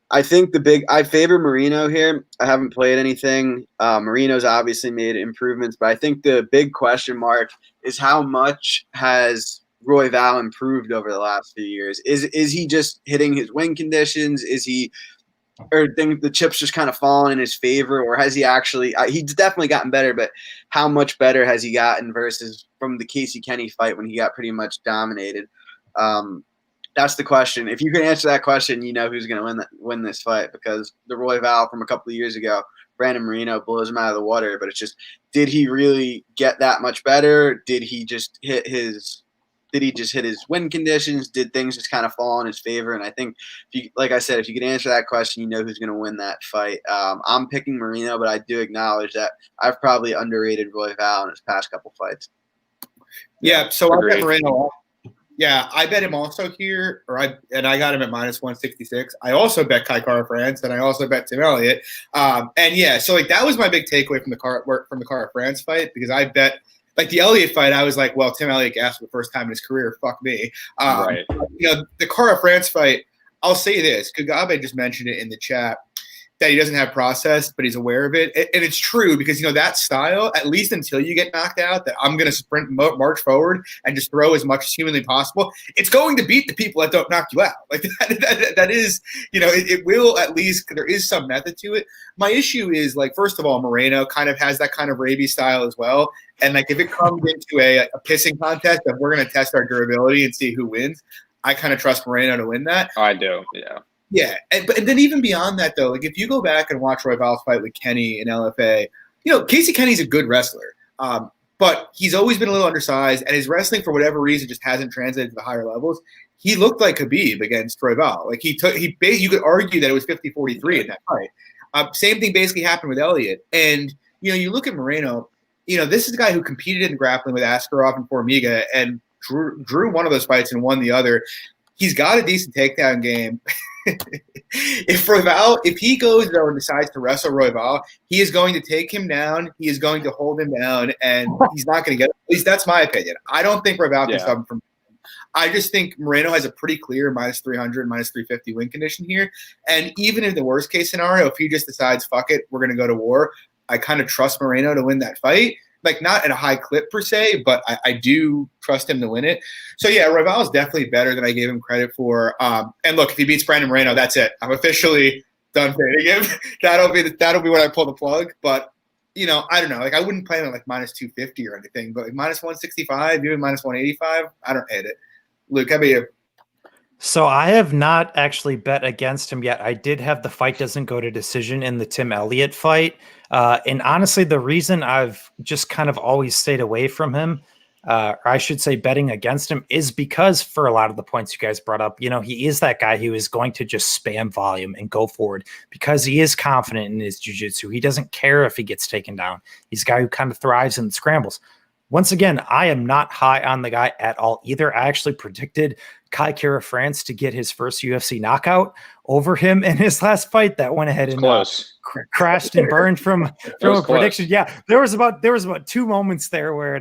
B: I think I favor Moreno here. I haven't played anything. Moreno's obviously made improvements, but I think the big question mark is how much has Royval improved over the last few years? Is he just hitting his win conditions? Or think the chips just kind of fallen in his favor, or has he actually he's definitely gotten better, but how much better has he gotten versus from the Casey Kenny fight when he got pretty much dominated? That's the question. If you can answer that question, you know who's going to win this fight, because the Royval from a couple of years ago, Brandon Moreno blows him out of the water, but it's just, did he really get that much better? Did he just hit his win conditions? Did things just kind of fall in his favor? And I think, like I said, if you can answer that question, you know who's going to win that fight. I'm picking Moreno, but I do acknowledge that I've probably underrated Royval in his past couple fights.
A: Yeah, so I bet Moreno. Yeah, I bet him also here, I got him at minus 166. I also bet Kai Kara-France, and I also bet Tim Elliott. And yeah, so like that was my big takeaway from the Kara-France fight, because I bet. Like the Elliott fight, I was like, well, Tim Elliott gassed for the first time in his career. Fuck me.
C: Right.
A: You know, the Kara-France fight, I'll say this. Kagabe just mentioned it in the chat that he doesn't have process, but he's aware of it. And it's true, because, you know, that style, at least until you get knocked out, that I'm going to sprint, march forward, and just throw as much as humanly possible, it's going to beat the people that don't knock you out. Like that is, you know, it will, at least there is some method to it. My issue is, like, first of all, Moreno kind of has that kind of rabies style as well. And like if it comes into a pissing contest and we're going to test our durability and see who wins, I kind of trust Moreno to win that.
C: I do, yeah.
A: Yeah, and then even beyond that, though, like if you go back and watch Royval's fight with Kenny in LFA, you know, Casey Kenny's a good wrestler, but he's always been a little undersized, and his wrestling, for whatever reason, just hasn't translated to the higher levels. He looked like Khabib against Royval. Like you could argue that it was 50-43 in that fight. Same thing basically happened with Elliott. And, you know, you look at Moreno, you know, this is a guy who competed in grappling with Askarov and Formiga and drew one of those fights and won the other. He's got a decent takedown game. If he goes there and decides to wrestle Royval, he is going to take him down. He is going to hold him down, and he's not going to get it. At least that's my opinion. I don't think Royval can stop him from. I just think Moreno has a pretty clear minus 300, minus 350 win condition here. And even in the worst case scenario, if he just decides, fuck it, we're going to go to war, I kind of trust Moreno to win that fight. Like, not at a high clip per se, but I do trust him to win it. So, yeah, Royval is definitely better than I gave him credit for. And look, if he beats Brandon Moreno, that's it. I'm officially done fading him. That'll be when I pull the plug. But, you know, I don't know. Like, I wouldn't play him at like minus 250 or anything, but like minus 165, even minus 185, I don't hate it. Luke, how about you?
E: So I have not actually bet against him yet. I did have the fight doesn't go to decision in the Tim Elliott fight. And honestly, the reason I've just kind of always stayed away from him, or I should say betting against him, is because for a lot of the points you guys brought up, you know, he is that guy who is going to just spam volume and go forward because he is confident in his jiu-jitsu. He doesn't care if he gets taken down. He's a guy who kind of thrives in the scrambles. Once again, I am not high on the guy at all either. I actually predicted Kai Kara France to get his first UFC knockout over him in his last fight. That went ahead and crashed and burned from a prediction. Yeah, there was about 2 moments there where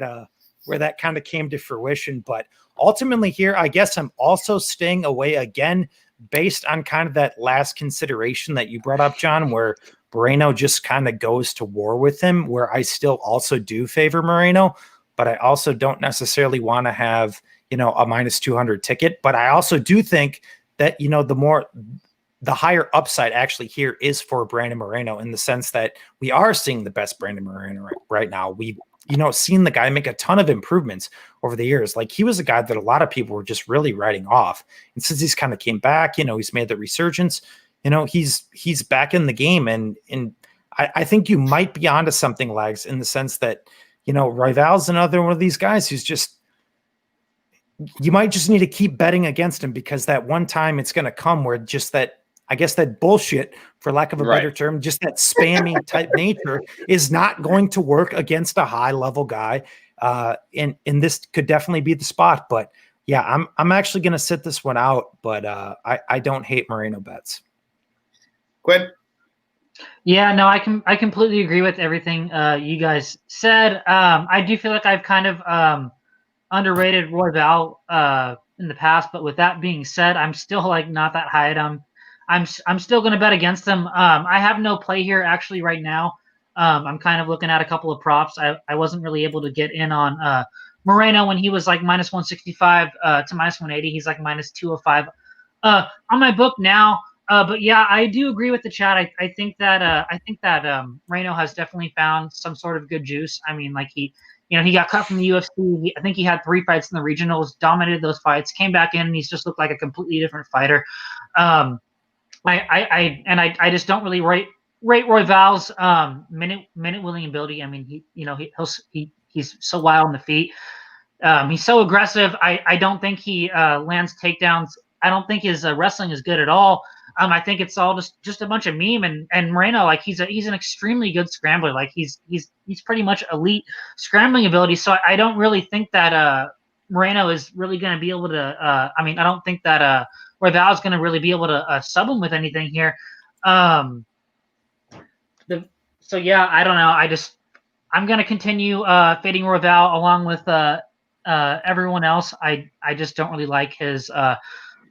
E: that kind of came to fruition. But ultimately here, I guess I'm also staying away again based on kind of that last consideration that you brought up, John, where Moreno just kind of goes to war with him, where I still also do favor Moreno. But I also don't necessarily want to have, you know, a minus 200 ticket. But I also do think that, you know, the higher upside actually here is for Brandon Moreno in the sense that we are seeing the best Brandon Moreno right now. We've, you know, seen the guy make a ton of improvements over the years. Like, he was a guy that a lot of people were just really writing off. And since he's kind of came back, you know, he's made the resurgence, you know, he's back in the game. And I think you might be onto something, Lags, in the sense that, you know, Royval's another one of these guys who's just, you might just need to keep betting against him because that one time it's going to come where just that, I guess that bullshit, for lack of a better term, just that spammy type nature is not going to work against a high level guy. And this could definitely be the spot, but yeah, I'm actually going to sit this one out, but I don't hate Moreno bets.
A: Quinn?
D: Yeah, no, I completely agree with everything you guys said. I do feel like I've kind of underrated Royval in the past, but with that being said, I'm still like not that high at him. I'm still going to bet against him. I have no play here actually right now. I'm kind of looking at a couple of props. I wasn't really able to get in on Moreno when he was like minus 165 to minus 180. He's like minus 205 on my book now. But yeah, I do agree with the chat. I think that Moreno has definitely found some sort of good juice. I mean, like he got cut from the UFC. I think he had 3 fights in the regionals, dominated those fights, came back in, and he's just looked like a completely different fighter. I just don't really rate Royval's minute willing ability. I mean, he's so wild on the feet. He's so aggressive. I don't think he lands takedowns. I don't think his wrestling is good at all. I think it's all just a bunch of meme and Moreno, like he's an extremely good scrambler. Like he's pretty much elite scrambling ability. So I don't really think that Moreno is really going to be able to. I don't think that Royval is going to really be able to sub him with anything here. So yeah, I don't know. I'm going to continue fading Royval along with everyone else. I just don't really like his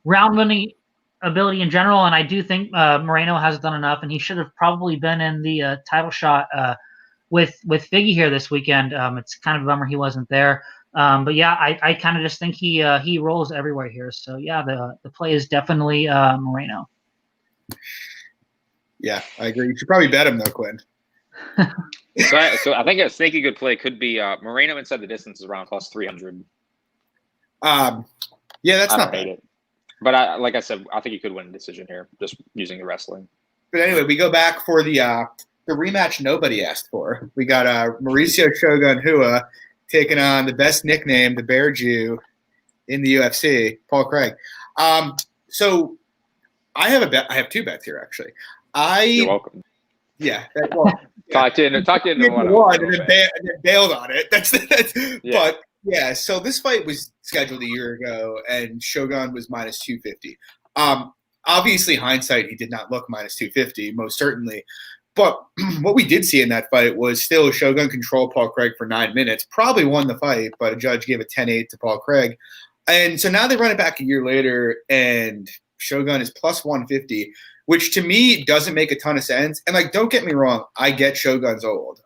D: round winning ability in general, and I do think Moreno has done enough, and he should have probably been in the title shot with Figgy here this weekend. It's kind of a bummer he wasn't there, but yeah, I kind of just think he rolls everywhere here. So yeah, the play is definitely Moreno.
A: Yeah, I agree. You should probably bet him though, Quinn.
C: So I think a sneaky good play could be Moreno inside the distance is around plus 300.
A: Yeah, that's not bad.
C: It. But like I said, I think he could win a decision here, just using the wrestling.
A: But anyway, we go back for the rematch nobody asked for. We got Mauricio Shogun Hua taking on the best nickname, the Bear Jew, in the UFC, Paul Craig. So I have a bet. I have 2 bets here actually.
C: You're welcome.
A: Yeah.
C: Talked into
A: one and then bailed on it. That's
C: yeah.
A: But yeah, so this fight was scheduled a year ago, and Shogun was minus 250. Obviously, hindsight, he did not look minus 250, most certainly. But what we did see in that fight was still Shogun controlled Paul Craig for 9 minutes, probably won the fight, but a judge gave a 10-8 to Paul Craig. And so now they run it back a year later, and Shogun is plus 150, which to me doesn't make a ton of sense. And like, don't get me wrong, I get Shogun's old.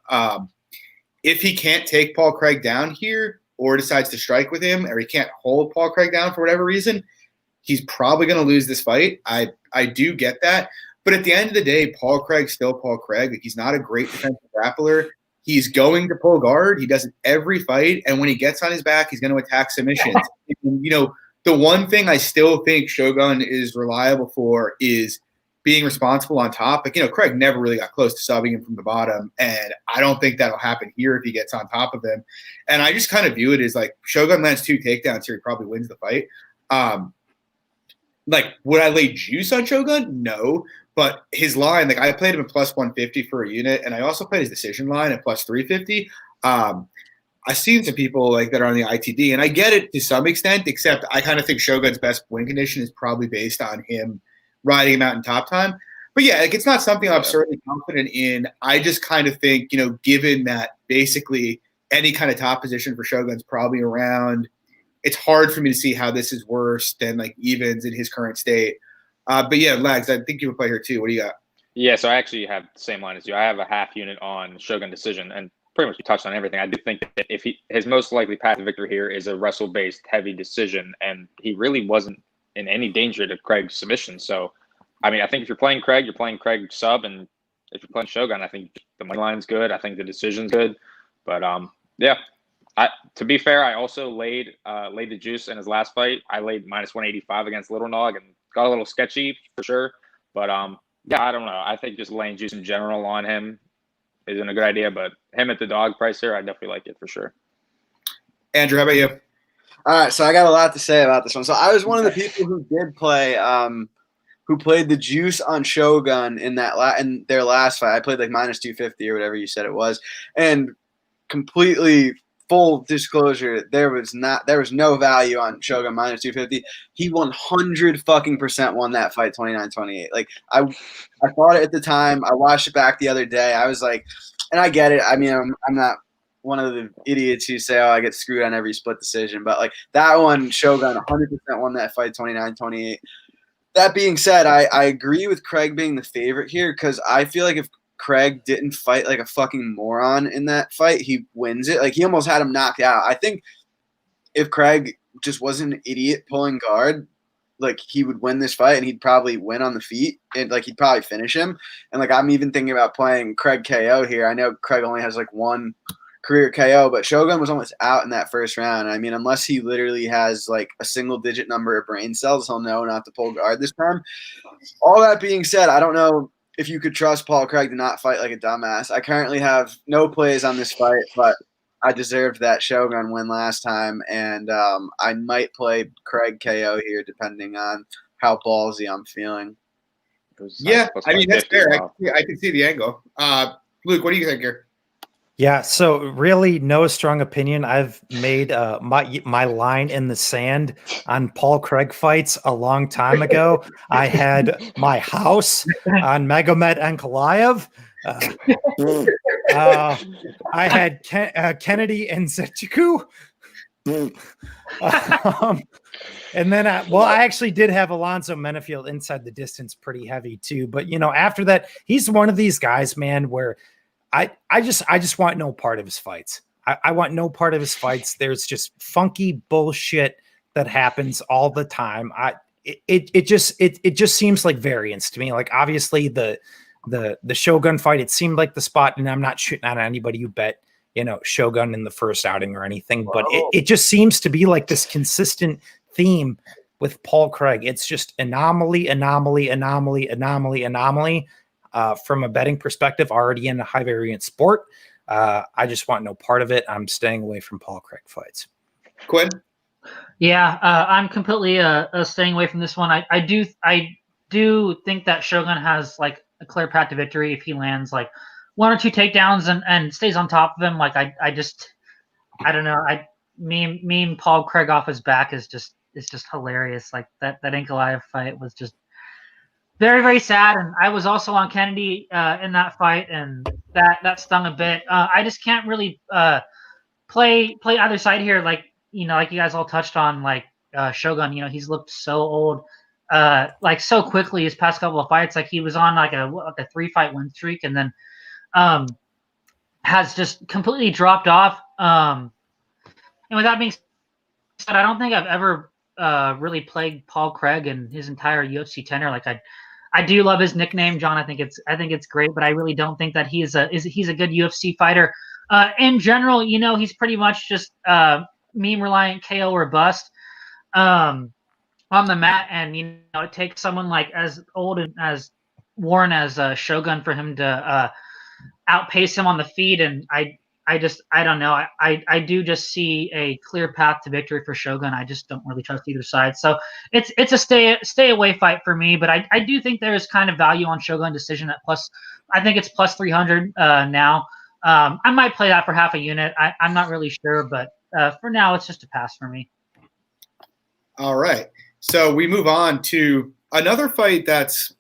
A: If he can't take Paul Craig down here or decides to strike with him, or he can't hold Paul Craig down for whatever reason, he's probably going to lose this fight. I do get that. But at the end of the day, Paul Craig's still Paul Craig. Like, he's not a great defensive grappler. He's going to pull guard. He does it every fight. And when he gets on his back, he's going to attack submissions. And, the one thing I still think Shogun is reliable for is being responsible on top. Like, Craig never really got close to subbing him from the bottom. And I don't think that'll happen here if he gets on top of him. And I just kind of view it as like Shogun lands 2 takedowns here. He probably wins the fight. Like, would I lay juice on Shogun? No. But his line, like, I played him at plus 150 for a unit. And I also played his decision line at plus 350. I've seen some people like that are on the ITD. And I get it to some extent, except I kind of think Shogun's best win condition is probably based on him riding him out in top time. But yeah, like, it's not something I'm certainly confident in. I just kind of think, given that basically any kind of top position for Shogun's probably around, it's hard for me to see how this is worse than like evens in his current state. But yeah, Lags, I think you would play here too. What do you got?
C: Yeah, so I actually have the same line as you. I have a half unit on Shogun decision, and pretty much you touched on everything. I do think that if his most likely path to victory here is a wrestle-based heavy decision, and he really wasn't in any danger to Craig's submission. So, I mean, I think if you're playing Craig, you're playing Craig sub, and if you're playing Shogun, I think the money line's good. I think the decision's good. But yeah, to be fair, I also laid the juice in his last fight. I laid minus 185 against Little Nog and got a little sketchy for sure. But yeah, I don't know. I think just laying juice in general on him isn't a good idea. But him at the dog price here, I definitely like it for sure.
A: Andrew, how about you?
B: All right, so I got a lot to say about this one. So I was one of the people who did play, who played the juice on Shogun in their last fight. I played like minus 250 or whatever you said it was, and completely full disclosure, there was no value on Shogun minus 250. He 100% won that fight 29-28. Like, I thought it at the time. I watched it back the other day. I was like, and I get it. I mean, I'm not one of the idiots who say, oh, I get screwed on every split decision. But, like, that one, Shogun 100% won that fight 29-28. That being said, I agree with Craig being the favorite here because I feel like if Craig didn't fight like a fucking moron in that fight, he wins it. Like, he almost had him knocked out. I think if Craig just wasn't an idiot pulling guard, like, he would win this fight and he'd probably win on the feet and like he'd probably finish him. And like, I'm even thinking about playing Craig KO here. I know Craig only has like one career KO, but Shogun was almost out in that first round. I mean, unless he literally has like a single digit number of brain cells, he'll know not to pull guard this time. All that being said, I don't know if you could trust Paul Craig to not fight like a dumbass. I currently have no plays on this fight, but I deserved that Shogun win last time, and I might play Craig KO here depending on how ballsy I'm feeling.
A: Yeah, I mean, that's fair. I can see the angle. Luke, what do you think here?
E: Yeah, so really no strong opinion. I've made my line in the sand on Paul Craig fights a long time ago. I had my house on Magomed Ankalaev. I had Kennedy and Shevchenko. And then I actually did have Alonzo Menafield inside the distance pretty heavy too. But, after that, he's one of these guys, man, where I just want no part of his fights. I want no part of his fights. There's just funky bullshit that happens all the time. It just seems like variance to me. Like, obviously the Shogun fight, it seemed like the spot, and I'm not shooting on anybody who bet, Shogun in the first outing or anything, but it just seems to be like this consistent theme with Paul Craig. It's just anomaly. From a betting perspective, already in a high variance sport. I just want no part of it. I'm staying away from Paul Craig fights.
A: Quinn?
D: Yeah, I'm completely staying away from this one. I do think that Shogun has like a clear path to victory if he lands like 1 or 2 takedowns and stays on top of him. Like, I don't know. Meme Paul Craig off his back is just hilarious. Like, that Ankalaev fight was just very, very sad. And I was also on Kennedy in that fight, and that stung a bit. I just can't really play either side here. Like, like you guys all touched on, like, Shogun. You know, he's looked so old, like so quickly his past couple of fights. Like he was on like a 3-fight win streak, and then has just completely dropped off. And with that being said, I don't think I've ever really played Paul Craig in his entire UFC tenure. Like I do love his nickname, John. I think it's great, but I really don't think that he's a good UFC fighter. In general, you know, he's pretty much just meme reliant, KO or bust on the mat, and you know, it takes someone like as old and as worn as Shogun for him to outpace him on the feet, and I don't know. I do just see a clear path to victory for Shogun. I just don't really trust either side. So it's a stay away fight for me, but I do think there's kind of value on Shogun decision at plus. I think it's plus 300 now. I might play that for half a unit. I'm not really sure, but for now it's just a pass for me.
A: All right. So we move on to another fight that's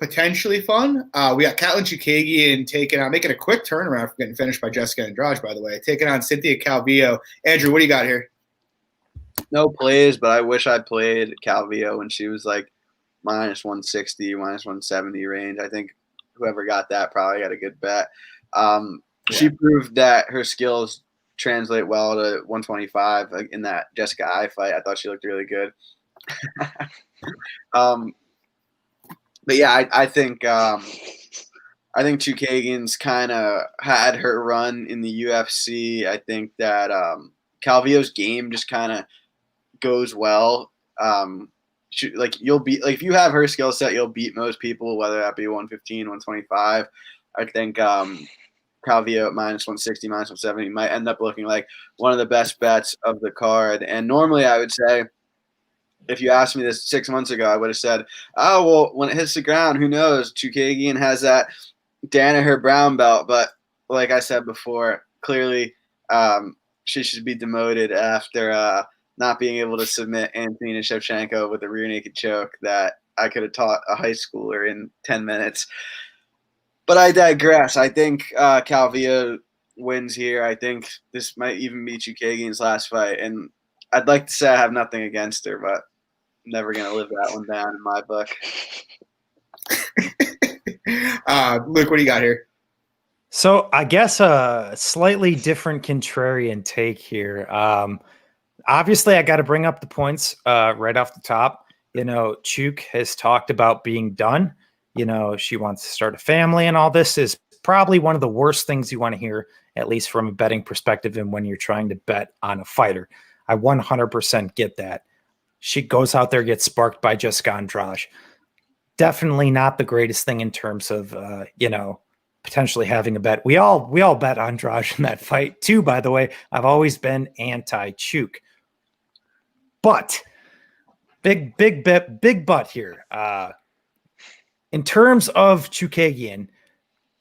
A: potentially fun. We got Katlyn Chookagian making a quick turnaround for getting finished by Jessica Andrade, by the way, taking on Cynthia Calvillo. Andrew, what do you got here?
B: No plays, but I wish I played Calvillo when she was like minus 160, minus 170 range. I think whoever got that probably got a good bet. She proved that her skills translate well to 125 in that Jessica I fight. I thought she looked really good. But yeah, I think Chookagian's kind of had her run in the UFC. I think that Calvillo's game just kind of goes well. You'll beat, like if you have her skill set, you'll beat most people, whether that be 115, 125. I think Calvillo at minus 160, minus 170 might end up looking like one of the best bets of the card. And normally I would say, if you asked me this 6 months ago, I would have said, oh, well, when it hits the ground, who knows? Chookagian has that Danaher brown belt. But like I said before, clearly she should be demoted after not being able to submit Antonina Shevchenko with a rear naked choke that I could have taught a high schooler in 10 minutes. But I digress. I think Calvillo wins here. I think this might even be Chookagian's last fight. And I'd like to say I have nothing against her, but I'm never going to live that one down in my book.
A: Luke, what do you got here?
E: So I guess a slightly different contrarian take here. Obviously, I got to bring up the points right off the top. You know, Chook has talked about being done. You know, she wants to start a family, and all this is probably one of the worst things you want to hear, at least from a betting perspective, and when you're trying to bet on a fighter. I 100% get that. She goes out there, gets sparked by Jessica Andrade. Definitely not the greatest thing in terms of, potentially having a bet. We all bet Andrade in that fight too, by the way. I've always been anti-Chook. But big but here. In terms of Chookagian,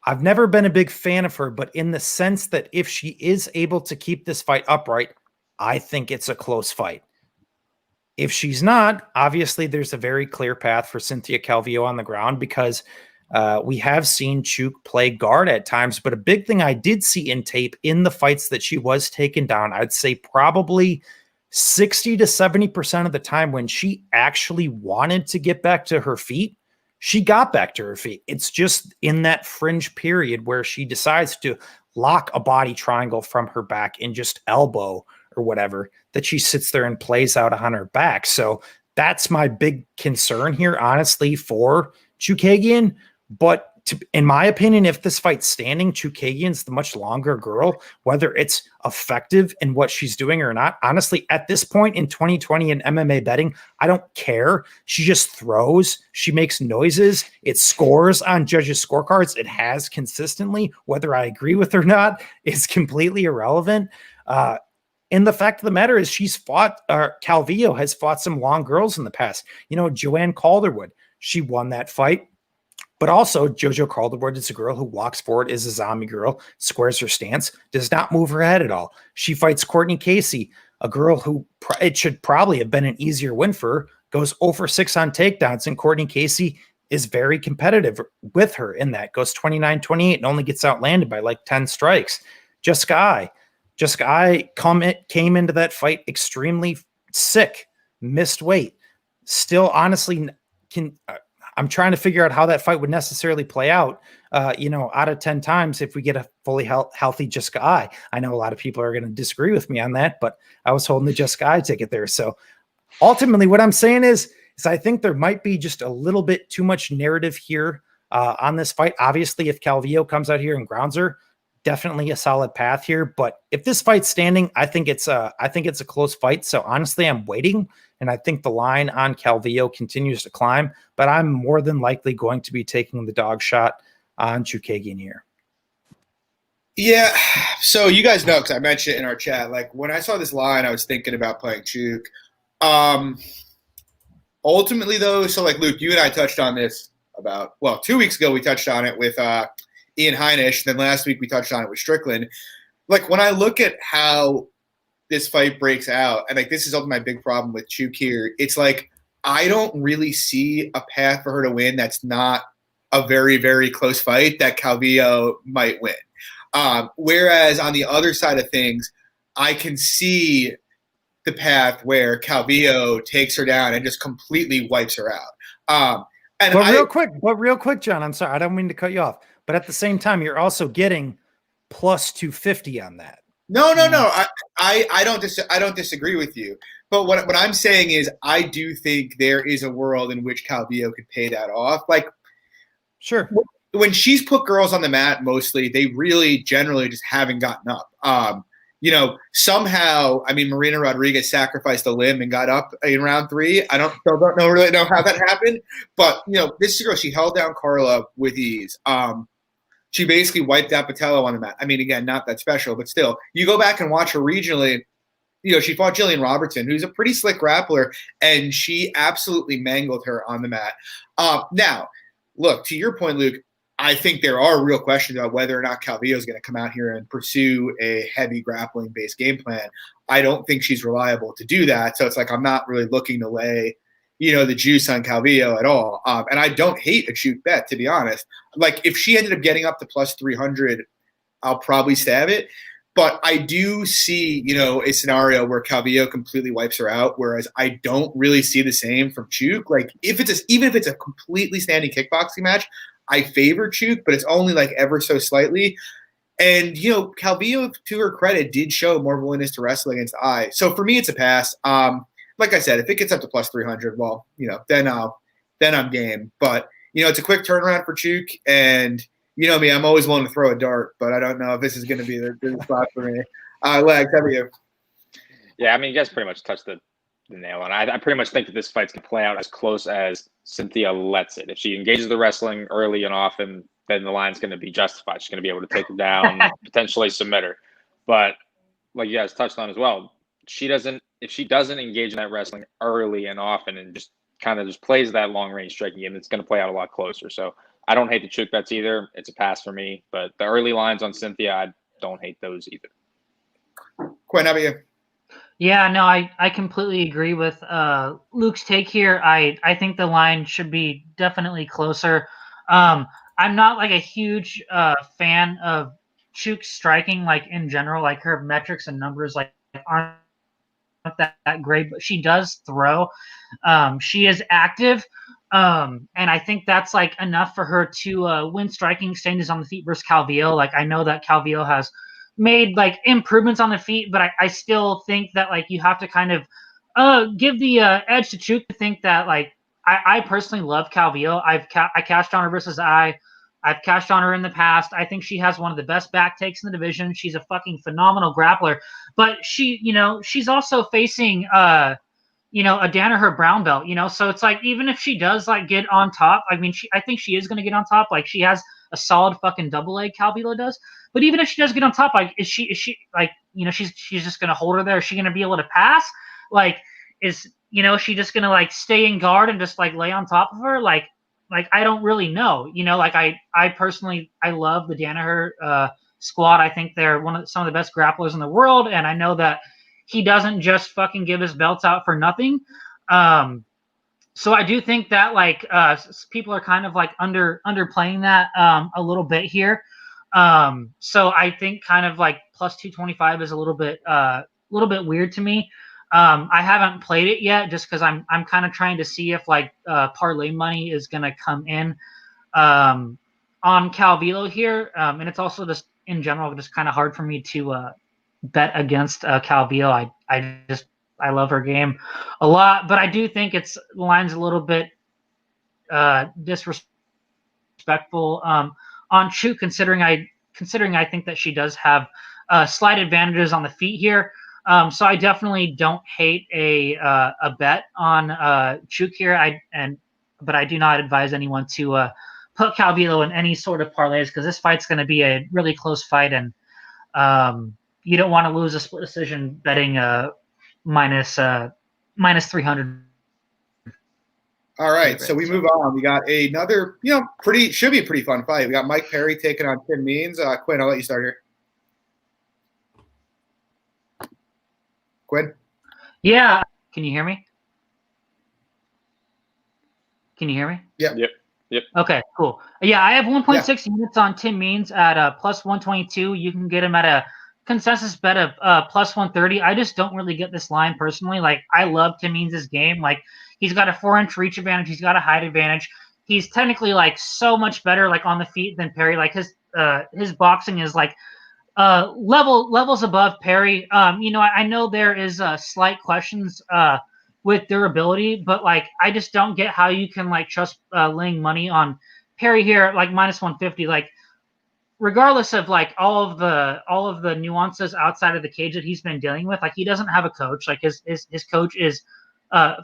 E: I've never been a big fan of her, but in the sense that if she is able to keep this fight upright, I think it's a close fight. If she's not, obviously there's a very clear path for Cynthia Calvillo on the ground because we have seen Chook play guard at times, but a big thing I did see in tape in the fights that she was taken down, I'd say probably 60 to 70% of the time when she actually wanted to get back to her feet, she got back to her feet. It's just in that fringe period where she decides to lock a body triangle from her back and just elbow or whatever, that she sits there and plays out on her back. So that's my big concern here, honestly, for Chookagian. But in my opinion, if this fight's standing, Chookagian's the much longer girl, whether it's effective in what she's doing or not. Honestly, at this point in 2020 in MMA betting, I don't care. She just throws. She makes noises. It scores on judges' scorecards. It has consistently. Whether I agree with her or not is completely irrelevant. And the fact of the matter is Calvillo has fought some long girls in the past. You know, Joanne Calderwood, she won that fight. But also, JoJo Calderwood is a girl who walks forward, is a zombie girl, squares her stance, does not move her head at all. She fights Courtney Casey, a girl who it should probably have been an easier win for her, goes 0 for 6 on takedowns, and Courtney Casey is very competitive with her in that, goes 29-28 and only gets outlanded by like 10 strikes. Jessica I came into that fight extremely sick. missed weight. Still, honestly, I'm trying to figure out how that fight would necessarily play out. Out of 10 times, if we get a fully healthy Jessica I know a lot of people are going to disagree with me on that, but I was holding the Jessica I ticket there. So ultimately what I'm saying is I think there might be just a little bit too much narrative here on this fight. Obviously, if Calvillo comes out here and grounds her, definitely a solid path here. But if this fight's standing, I think it's a close fight. So honestly, I'm waiting. And I think the line on Calvillo continues to climb, but I'm more than likely going to be taking the dog shot on Chookagian here.
A: Yeah. So you guys know, because I mentioned it in our chat, like when I saw this line, I was thinking about playing Chook. Ultimately, though, so like Luke, you and I touched on this 2 weeks ago. We touched on it with Ian Heinisch. Then last week we touched on it with Strickland. Like when I look at how this fight breaks out, and like this is my big problem with Chook here, it's like I don't really see a path for her to win that's not a very, very close fight that Calvillo might win. Whereas on the other side of things, I can see the path where Calvillo takes her down and just completely wipes her out.
E: Real quick, John, I'm sorry, I don't mean to cut you off, but at the same time, you're also getting plus 250 on that.
A: No. I don't disagree with you. But what I'm saying is I do think there is a world in which Calvillo could pay that off. Like,
E: sure.
A: When she's put girls on the mat, mostly they really generally just haven't gotten up. Somehow, I mean, Marina Rodriguez sacrificed a limb and got up in round 3. I don't really know how that happened. But, this girl, she held down Carla with ease. She basically wiped out Patello on the mat. I mean, again, not that special, but still. You go back and watch her regionally, she fought Jillian Robertson, who's a pretty slick grappler, and she absolutely mangled her on the mat. Now, look, to your point, Luke, I think there are real questions about whether or not Calvillo is going to come out here and pursue a heavy grappling-based game plan. I don't think she's reliable to do that, so it's like I'm not really looking to lay – the juice on Calvillo at all. And I don't hate a Chook bet, to be honest. Like, if she ended up getting up to plus 300, I'll probably stab it. But I do see, a scenario where Calvillo completely wipes her out, whereas I don't really see the same from Chook. Like, even if it's a completely standing kickboxing match, I favor Chook, but it's only like ever so slightly. And, Calvillo, to her credit, did show more willingness to wrestle against I. So for me, it's a pass. Like I said, if it gets up to plus 300, well, then I'm game. But, it's a quick turnaround for Chook. And, me, I'm always willing to throw a dart, but I don't know if this is going to be the spot for me. Legs, how about you?
C: Yeah, I mean, you guys pretty much touched the nail on. I pretty much think that this fight's going to play out as close as Cynthia lets it. If she engages the wrestling early and often, then the line's going to be justified. She's going to be able to take her down, potentially submit her. But like you guys touched on as well, if she doesn't engage in that wrestling early and often and just kind of just plays that long range striking game, it's going to play out a lot closer. So I don't hate the Chook bets either. It's a pass for me. But the early lines on Cynthia, I don't hate those either.
A: Quinn, how about you?
D: Yeah, no, I completely agree with Luke's take here. I think the line should be definitely closer. I'm not like a huge fan of Chook's striking, like in general, like her metrics and numbers like aren't that great, but she does throw. She is active. And I think that's like enough for her to win striking exchanges on the feet versus Calvillo. Like I know that Calvillo has made like improvements on the feet, but I still think that like you have to kind of give the edge to Chook to think that like I personally love Calvillo. I cashed on her versus I've cashed on her in the past. I think she has one of the best back takes in the division. She's a fucking phenomenal grappler, but she's also facing a Danaher brown belt, so it's like, even if she does like get on top, I mean, I think she is going to get on top. Like she has a solid fucking double leg, Calvillo does. But even if she does get on top, like, is she like, she's just going to hold her there? Is she going to be able to pass? Like, is she just going to like stay in guard and just like lay on top of her? Like I don't really know. Like I personally, I love the Danaher squad. I think they're some of the best grapplers in the world, and I know that he doesn't just fucking give his belts out for nothing. So I do think that like people are kind of like underplaying that a little bit here. So I think kind of like plus 225 is a little bit weird to me. I haven't played it yet just because I'm kind of trying to see if like parlay money is gonna come in on Calvillo here, and it's also just in general just kind of hard for me to bet against Calvillo. I love her game a lot, but I do think it's lines a little bit disrespectful on Shoot, considering I think that she does have slight advantages on the feet here. So I definitely don't hate a bet on Chuk here. But I do not advise anyone to put Calvillo in any sort of parlays because this fight's going to be a really close fight, and you don't want to lose a split decision betting minus 300.
A: All right, so we move on. We got another, should be a pretty fun fight. We got Mike Perry taking on Tim Means. Quinn, I'll let you start here. Quinn?
D: Yeah. Can you hear me?
A: Yep.
D: Okay, cool. Yeah, I have 1.6 units on Tim Means at plus 122. You can get him at a consensus bet of plus 130. I just don't really get this line personally. Like, I love Tim Means' game. Like, he's got a 4-inch reach advantage. He's got a height advantage. He's technically like so much better like on the feet than Perry. Like his boxing is like levels above Perry. I know there is slight questions with durability, but like I just don't get how you can like trust laying money on Perry here at like minus 150. Like regardless of like all of the nuances outside of the cage that he's been dealing with, like he doesn't have a coach. Like his coach is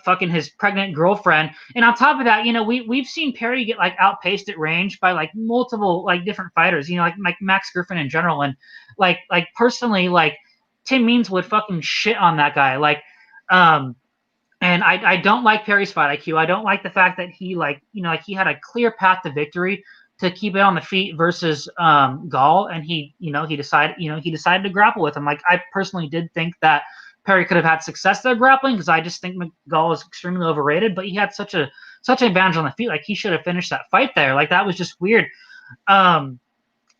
D: fucking his pregnant girlfriend, and on top of that, we've seen Perry get like outpaced at range by like multiple like different fighters. Like Max Griffin in general, and like personally, like Tim Means would fucking shit on that guy. Like, and I don't like Perry's fight IQ. I don't like the fact that he he had a clear path to victory to keep it on the feet versus Gall, and he decided to grapple with him. Like I personally did think that Perry could have had success there grappling because I just think Gall is extremely overrated, but he had such an advantage on the feet. Like he should have finished that fight there. Like that was just weird. And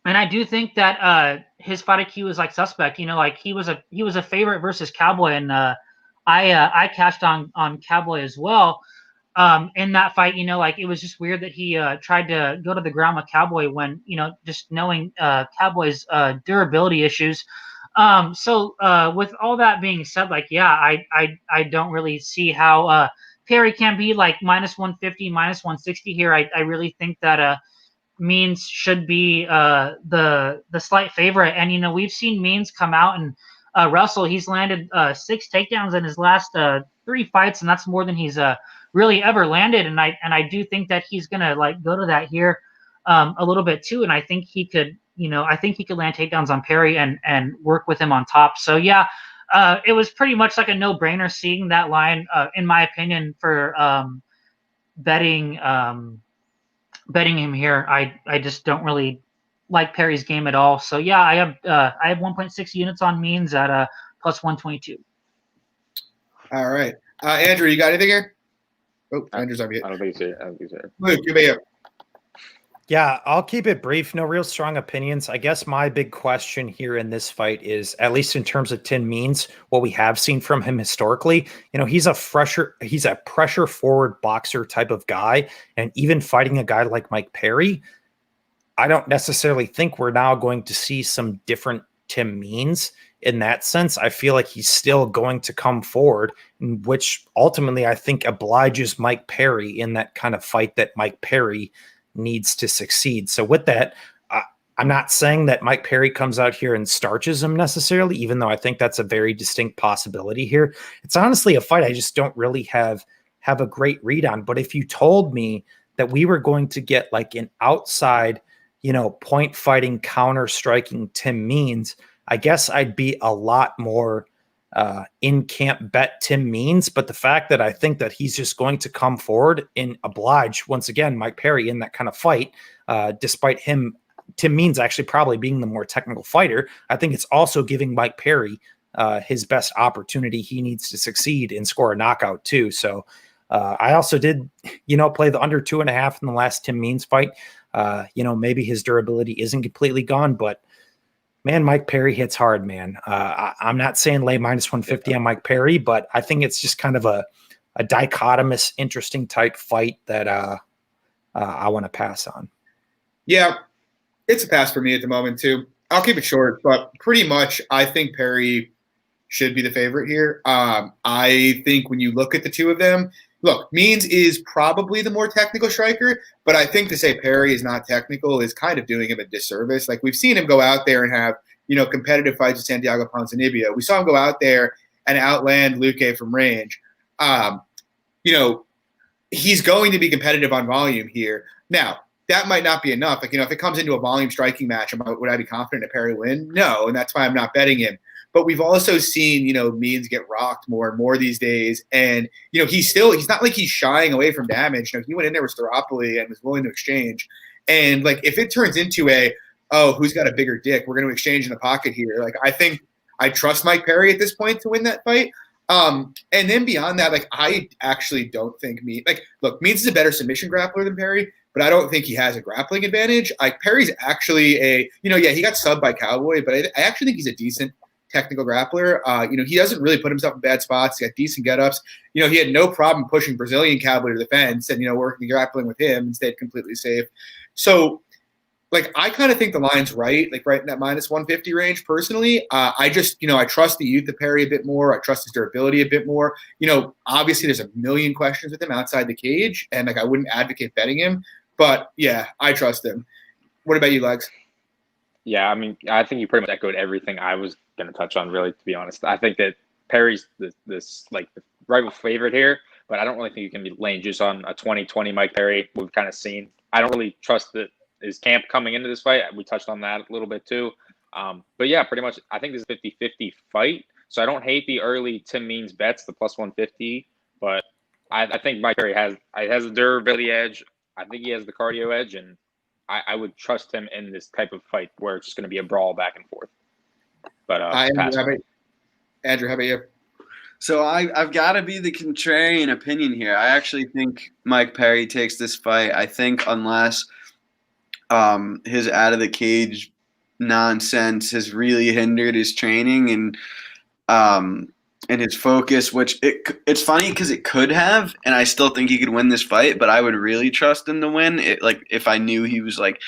D: I do think that his fight IQ is like suspect. Like he was a favorite versus Cowboy, and I cashed on Cowboy as well. In that fight, like it was just weird that he tried to go to the ground with Cowboy when, just knowing Cowboy's durability issues. So with all that being said, like, yeah, I don't really see how Perry can be like minus 150, minus 160 here. I really think that Means should be the slight favorite. And, we've seen Means come out and wrestle. He's landed 6 takedowns in his last 3 fights, and that's more than he's really ever landed. And I do think that he's gonna like go to that here a little bit too. And I think he could, land takedowns on Perry and work with him on top. So yeah, it was pretty much like a no-brainer seeing that line, in my opinion, for betting him here. I just don't really like Perry's game at all. So yeah, I have 1.6 units on Means at plus 122.
A: All right, Andrew, you got anything here? Oh, Andrew's on mute.
C: I don't think so.
A: Luke, you may have.
E: Yeah, I'll keep it brief. No real strong opinions. I guess my big question here in this fight is, at least in terms of Tim Means, what we have seen from him historically, he's a pressure forward boxer type of guy. And even fighting a guy like Mike Perry, I don't necessarily think we're now going to see some different Tim Means in that sense. I feel like he's still going to come forward, which ultimately I think obliges Mike Perry in that kind of fight that Mike Perry needs to succeed. So with that, I'm not saying that Mike Perry comes out here and starches him necessarily, even though I think that's a very distinct possibility here. It's honestly a fight I just don't really have a great read on. But if you told me that we were going to get like an outside, point fighting, counter striking Tim Means, I guess I'd be a lot more in camp bet Tim Means. But the fact that I think that he's just going to come forward and oblige once again Mike Perry in that kind of fight, despite Tim Means actually probably being the more technical fighter, I think it's also giving Mike Perry his best opportunity. He needs to succeed and score a knockout too. So I also did, play the under 2.5 in the last Tim Means fight. Maybe his durability isn't completely gone, but man, Mike Perry hits hard, man. I'm not saying lay minus 150 on Mike Perry, but I think it's just kind of a dichotomous, interesting type fight that I want to pass on.
A: Yeah, it's a pass for me at the moment too. I'll keep it short, but pretty much I think Perry should be the favorite here. I think when you look at the two of them, look, Means is probably the more technical striker, but I think to say Perry is not technical is kind of doing him a disservice. Like, we've seen him go out there and have, competitive fights with Santiago Ponzinibbio. We saw him go out there and outland Luque from range. He's going to be competitive on volume here. Now, that might not be enough. Like, if it comes into a volume striking match, would I be confident that Perry win? No, and that's why I'm not betting him. But we've also seen, Means get rocked more and more these days. And, he's not like he's shying away from damage. He went in there with Staropoli and was willing to exchange. And, like, if it turns into who's got a bigger dick, we're going to exchange in the pocket here. Like, I think I trust Mike Perry at this point to win that fight. And then beyond that, like, I actually don't think Means is a better submission grappler than Perry, but I don't think he has a grappling advantage. Like, Perry's actually he got subbed by Cowboy, but I actually think he's a decent technical grappler. He doesn't really put himself in bad spots. He got decent get-ups. He had no problem pushing Brazilian Cowboy to the fence and, working grappling with him and stayed completely safe. So, like, I kind of think the line's right, like right in that minus 150 range personally. I just, I trust the youth of Perry a bit more. I trust his durability a bit more. Obviously there's a million questions with him outside the cage, and like I wouldn't advocate betting him. But, yeah, I trust him. What about you, Legs?
C: Yeah, I mean, I think you pretty much echoed everything I was going to touch on, really, to be honest. I think that Perry's the rival favorite here, but I don't really think you can be laying juice on a 2020 Mike Perry. We've kind of seen. I don't really trust his camp coming into this fight. We touched on that a little bit too. But, yeah, pretty much I think this is a 50-50 fight. So I don't hate the early Tim Means bets, the plus 150, but I think Mike Perry has a durability edge. I think he has the cardio edge, and I would trust him in this type of fight where it's just going to be a brawl back and forth. But
A: Andrew, how about you?
B: So I've got to be the contrarian opinion here. I actually think Mike Perry takes this fight. I think unless his out of the cage nonsense has really hindered his training and his focus, which it's funny because it could have, and I still think he could win this fight, but I would really trust him to win it, like if I knew he was like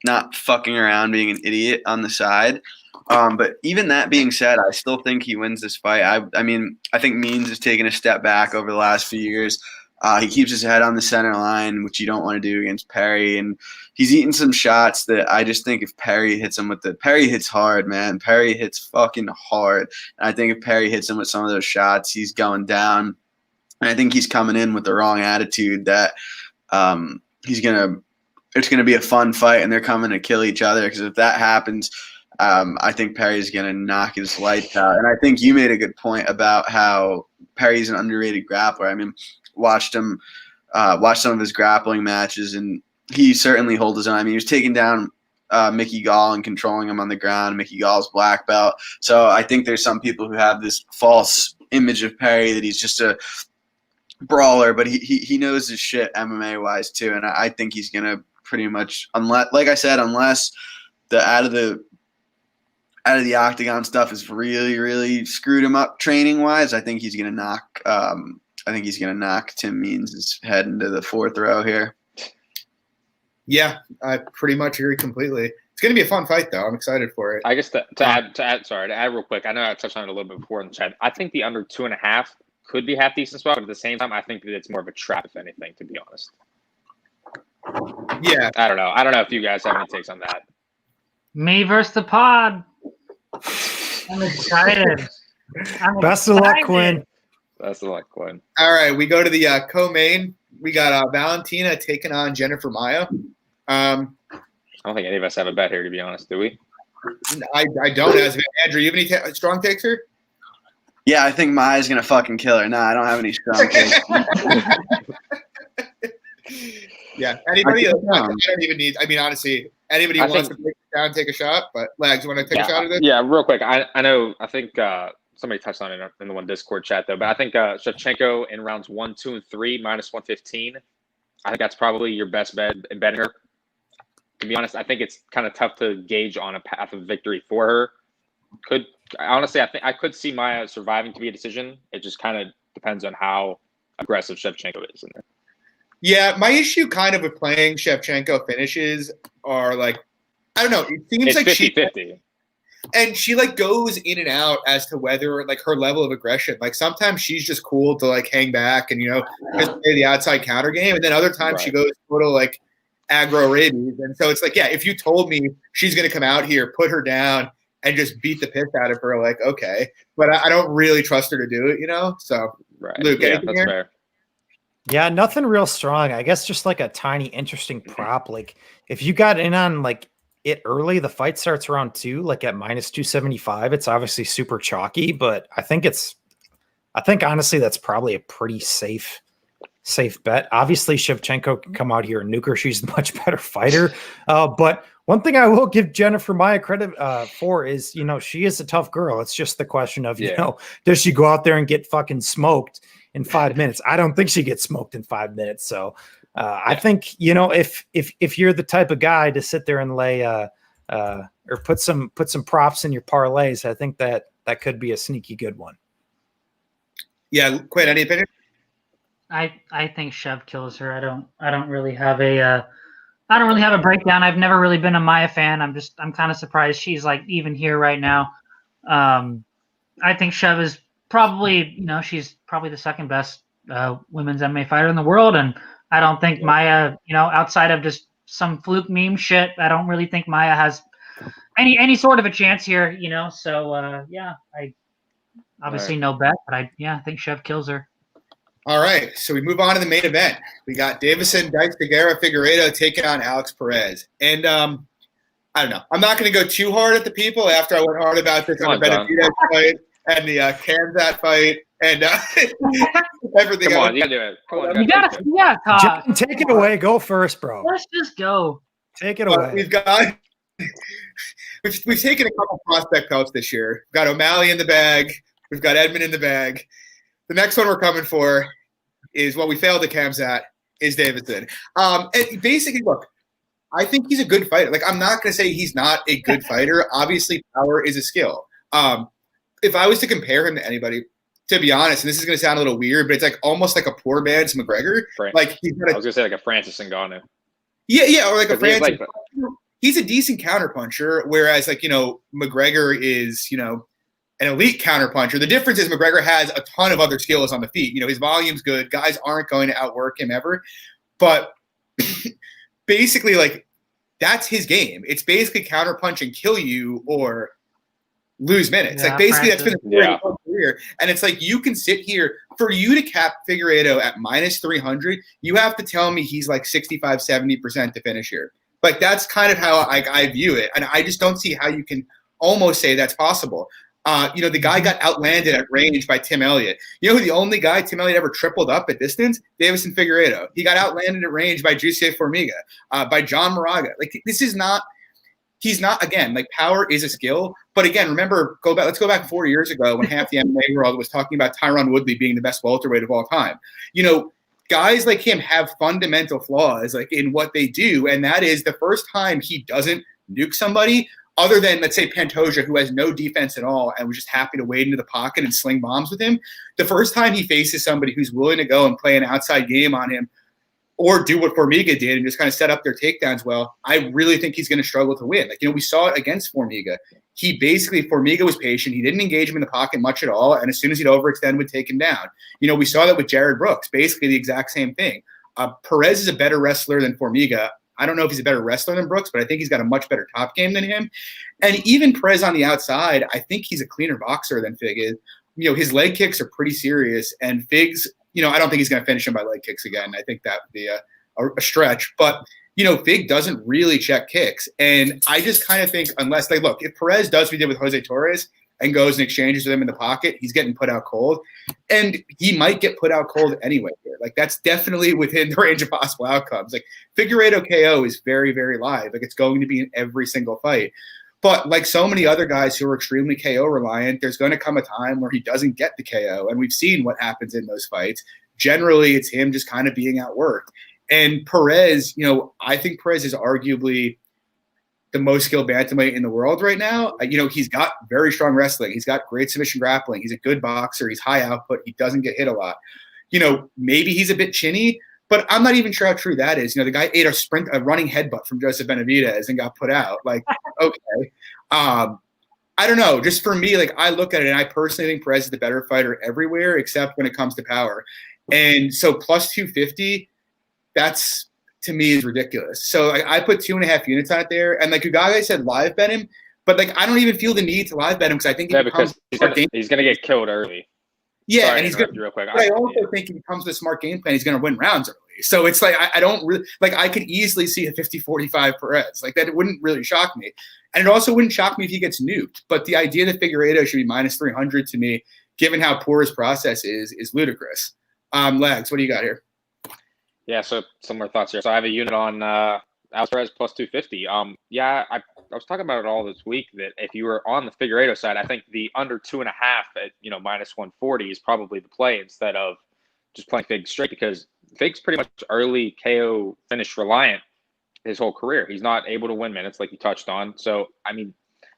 B: not fucking around being an idiot on the side. But even that being said, I still think he wins this fight. I mean, I think Means has taken a step back over the last few years. He keeps his head on the center line, which you don't want to do against Perry. And he's eating some shots that I just think if Perry hits him Perry hits hard, man. Perry hits fucking hard. And I think if Perry hits him with some of those shots, he's going down. And I think he's coming in with the wrong attitude that it's going to be a fun fight and they're coming to kill each other. Because if that happens, I think Perry's going to knock his lights out. And I think you made a good point about how Perry's an underrated grappler. I mean, watched some of his grappling matches, and he certainly holds his own. I mean, he was taking down Mickey Gall and controlling him on the ground. Mickey Gall's black belt. So I think there's some people who have this false image of Perry that he's just a brawler, but he knows his shit MMA wise too. And I think he's gonna pretty much, unless the out of the octagon stuff is really, really screwed him up training wise, I think he's gonna knock. I think he's going to knock Tim Means' head into the fourth row here.
A: Yeah, I pretty much agree completely. It's going to be a fun fight, though. I'm excited for it.
C: I guess to add real quick, I know I touched on it a little bit before in the chat. I think the under 2.5 could be half decent spot, but at the same time, I think that it's more of a trap, if anything, to be honest.
A: Yeah.
C: I don't know. I don't know if you guys have any takes on that.
D: Me versus the pod. I'm excited.
E: Best of luck, Quinn.
C: That's the luck, Quinn.
A: All right, we go to the co-main. We got Valentina taking on Jennifer Maia.
C: I don't think any of us have a bet here, to be honest. Do we?
A: I don't. Andrew, you have any strong takes here?
B: Yeah, I think Maia's going to fucking kill her. No, I don't have any strong takes.
A: Yeah, anybody? I don't even need – I mean, honestly, anybody who wants to break it down, take a shot. But, Lags, you want to take a shot at this?
C: Yeah, real quick. I think somebody touched on it in the one Discord chat, though. But I think Shevchenko in rounds 1, 2, and 3, minus 115. I think that's probably your best bet in betting her. to be honest, I think it's kind of tough to gauge on a path of victory for her. Honestly, I think I could see Maya surviving to be a decision. It just kind of depends on how aggressive Shevchenko is in there.
A: Yeah, my issue kind of with playing Shevchenko finishes are like, I don't know. It seems
C: It's
A: like
C: 50-50.
A: And she like goes in and out as to whether like her level of aggression. Like sometimes she's just cool to like hang back and just play the outside counter game, and then other times she goes total like aggro rabies. And so it's like, yeah, if you told me she's gonna come out here, put her down, and just beat the piss out of her, like okay, but I don't really trust her to do it, So Luke,
C: yeah, that's fair.
E: Yeah, nothing real strong. I guess just like a tiny interesting prop. Like if you got in on like it early, the fight starts around 2, like at -275. It's obviously super chalky, but I think honestly that's probably a pretty safe bet. Obviously Shevchenko can come out here and nuke her. She's a much better fighter. But one thing I will give Jennifer Maya credit for is, she is a tough girl. It's just the question of, does she go out there and get fucking smoked in 5 minutes? I don't think she gets smoked in 5 minutes. So I think, if you're the type of guy to sit there and lay or put some props in your parlays, I think that could be a sneaky good one.
A: Yeah, Quinn, any opinion?
D: I think Shev kills her. I don't really have a breakdown. I've never really been a Maya fan. I'm kind of surprised she's like even here right now. I think Shev is probably, she's probably the second best women's MMA fighter in the world, and I don't think Maya, outside of just some fluke meme shit, I don't really think Maya has any sort of a chance here, So I obviously no bet, but I think Shev kills her.
A: All right, so we move on to the main event. We got Davison Figueiredo taking on Alex Perez. And I don't know. I'm not going to go too hard at the people after I went hard about this on the Benavidez fight and the Kamzat fight and everything.
C: Come on, you got to do it. Come on,
D: you got to
E: take it away. Go first, bro.
D: Let's just go.
E: Take it away.
A: We've taken a couple prospect pelts this year. We've got O'Malley in the bag. We've got Edmond in the bag. The next one we're coming for is what we failed at Kamzat is Davison. And basically, look, I think he's a good fighter. Like, I'm not going to say he's not a good fighter. Obviously, power is a skill. If I was to compare him to anybody, to be honest, and this is going to sound a little weird, but it's like almost like a poor man's McGregor. Like
C: I was going to say like a Francis Ngannou.
A: Yeah, or like a Francis. He's a decent counterpuncher, whereas like, McGregor is, an elite counterpuncher. The difference is McGregor has a ton of other skills on the feet. His volume's good. Guys aren't going to outwork him ever. But basically, like, that's his game. It's basically counterpunch and kill you or lose minutes. Like, basically, that's been his whole career. And it's like, you can sit here. For you to cap Figueiredo at -300, you have to tell me he's like 65, 70% to finish here. Like, that's kind of how I view it. And I just don't see how you can almost say that's possible. The guy got outlanded at range by Tim Elliott. You know who the only guy Tim Elliott ever tripled up at distance? Davison Figueiredo. He got outlanded at range by Giuseppe Formiga, by John Moraga. Like, this is not – he's not – again, like, power is a skill. But, again, remember, let's go back 4 years ago when half the MMA world was talking about Tyron Woodley being the best welterweight of all time. Guys like him have fundamental flaws, like, in what they do, and that is the first time he doesn't nuke somebody – other than, let's say, Pantoja, who has no defense at all and was just happy to wade into the pocket and sling bombs with him, the first time he faces somebody who's willing to go and play an outside game on him or do what Formiga did and just kind of set up their takedowns well, I really think he's going to struggle to win. Like, we saw it against Formiga. Formiga was patient. He didn't engage him in the pocket much at all, and as soon as he'd overextend, would take him down. We saw that with Jared Brooks, basically the exact same thing. Perez is a better wrestler than Formiga. I don't know if he's a better wrestler than Brooks, but I think he's got a much better top game than him. And even Perez on the outside, I think he's a cleaner boxer than Fig is. His leg kicks are pretty serious. And Fig's, I don't think he's going to finish him by leg kicks again. I think that would be a stretch. But, Fig doesn't really check kicks. And I just kind of think unless they look, if Perez does what he did with Jose Torres and goes and exchanges with him in the pocket, he's getting put out cold. And he might get put out cold anyway here. Like, that's definitely within the range of possible outcomes. Like, Figueiredo KO is very, very live. Like, it's going to be in every single fight. But like so many other guys who are extremely KO reliant, there's going to come a time where he doesn't get the KO. And we've seen what happens in those fights. Generally, it's him just kind of being outworked. And Perez, I think Perez is arguably the most skilled bantamweight in the world right now. He's got very strong wrestling. He's got great submission grappling. He's a good boxer. He's high output. He doesn't get hit a lot. Maybe he's a bit chinny, but I'm not even sure how true that is. The guy ate a running headbutt from Joseph Benavidez and got put out. Like, okay. I don't know. Just for me, like, I look at it and I personally think Perez is the better fighter everywhere except when it comes to power. And so plus 250, that's, to me, is ridiculous. So I put 2.5 units on it there. And like Ugage said, live bet him. But like, I don't even feel the need to live bet him because I think
C: he's gonna get killed early.
A: Yeah,
C: Sorry,
A: and he's going
C: real quick.
A: I also think if he comes with a smart game plan, he's going to win rounds early. So it's like I don't really like. I could easily see a 50-45 Perez. Like that, it wouldn't really shock me, and it also wouldn't shock me if he gets nuked. But the idea that Figueiredo should be minus 300 to me, given how poor his process is ludicrous. Lags, what do you got here?
C: Yeah, so similar thoughts here. So I have a unit on Alex Perez plus 250. I was talking about it all this week that if you were on the Figueiredo side, I think the under 2.5 at minus 140 is probably the play instead of just playing Fig straight, because Fig's pretty much early KO finish reliant his whole career. He's not able to win minutes like you touched on. So I mean,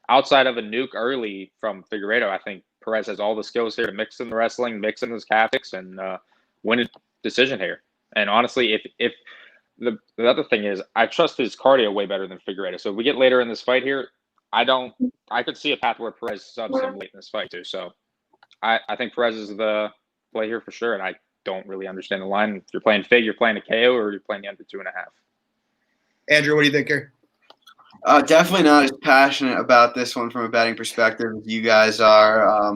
C: outside of a nuke early from Figueiredo, I think Perez has all the skills here to mix in the wrestling, mix in his tactics, and win a decision here. And honestly, if the other thing is, I trust his cardio way better than Figueiredo. So if we get later in this fight here, I could see a path where Perez subs him late in this fight too. So I think Perez is the play here for sure. And I don't really understand the line. If you're playing Fig, you're playing a KO, or you're playing the under 2.5.
A: Andrew, what do you think here?
B: Definitely not as passionate about this one from a betting perspective as you guys are.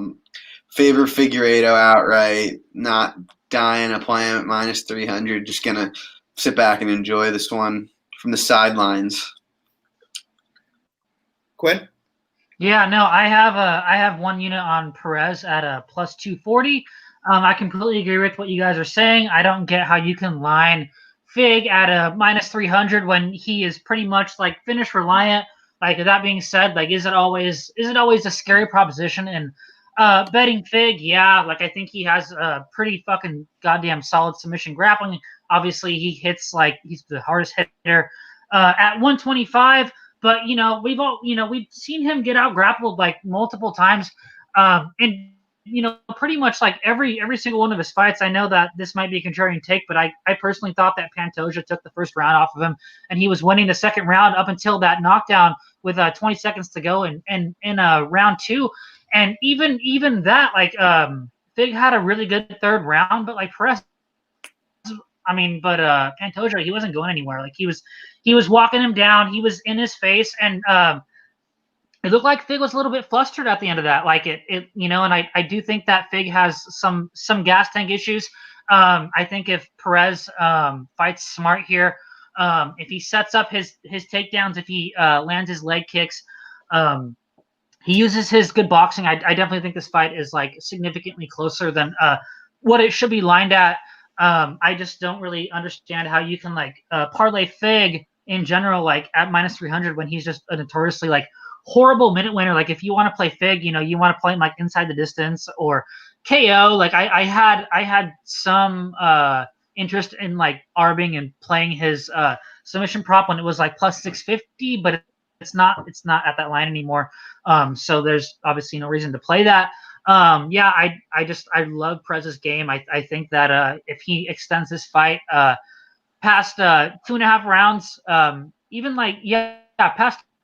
B: Favor Figueiredo outright, not dying to play him at minus 300. Just going to sit back and enjoy this one from the sidelines.
A: Quinn?
D: Yeah, no, I have one unit on Perez at a plus 240. I completely agree with what you guys are saying. I don't get how you can line Fig at a minus 300 when he is pretty much like finish reliant. Like, that being said, like, is it always a scary proposition? And betting Fig, yeah, like, I think he has a pretty fucking goddamn solid submission grappling. Obviously, he hits, like, he's the hardest hitter at 125. But we've seen him get out grappled like multiple times, and pretty much like every single one of his fights. I know that this might be a contrarian take, but I personally thought that Pantoja took the first round off of him, and he was winning the second round up until that knockdown with 20 seconds to go in round two. And even that, like, Fig had a really good third round, but like Perez, Pantoja, he wasn't going anywhere. Like, he was walking him down. He was in his face, and it looked like Fig was a little bit flustered at the end of that. Like, and I do think that Fig has some gas tank issues. I think if Perez fights smart here, if he sets up his takedowns, if he lands his leg kicks, he uses his good boxing. I definitely think this fight is like significantly closer than what it should be lined at. I just don't really understand how you can like parlay Fig in general, like at minus 300 when he's just a notoriously like horrible minute winner. Like, if you want to play Fig, you want to play him like inside the distance or KO. Like, I had some interest in like arbing and playing his submission prop when it was like plus 650, but it's not at that line anymore. So there's obviously no reason to play that. I love Perez's game. I think that if he extends this fight past 2.5 rounds, past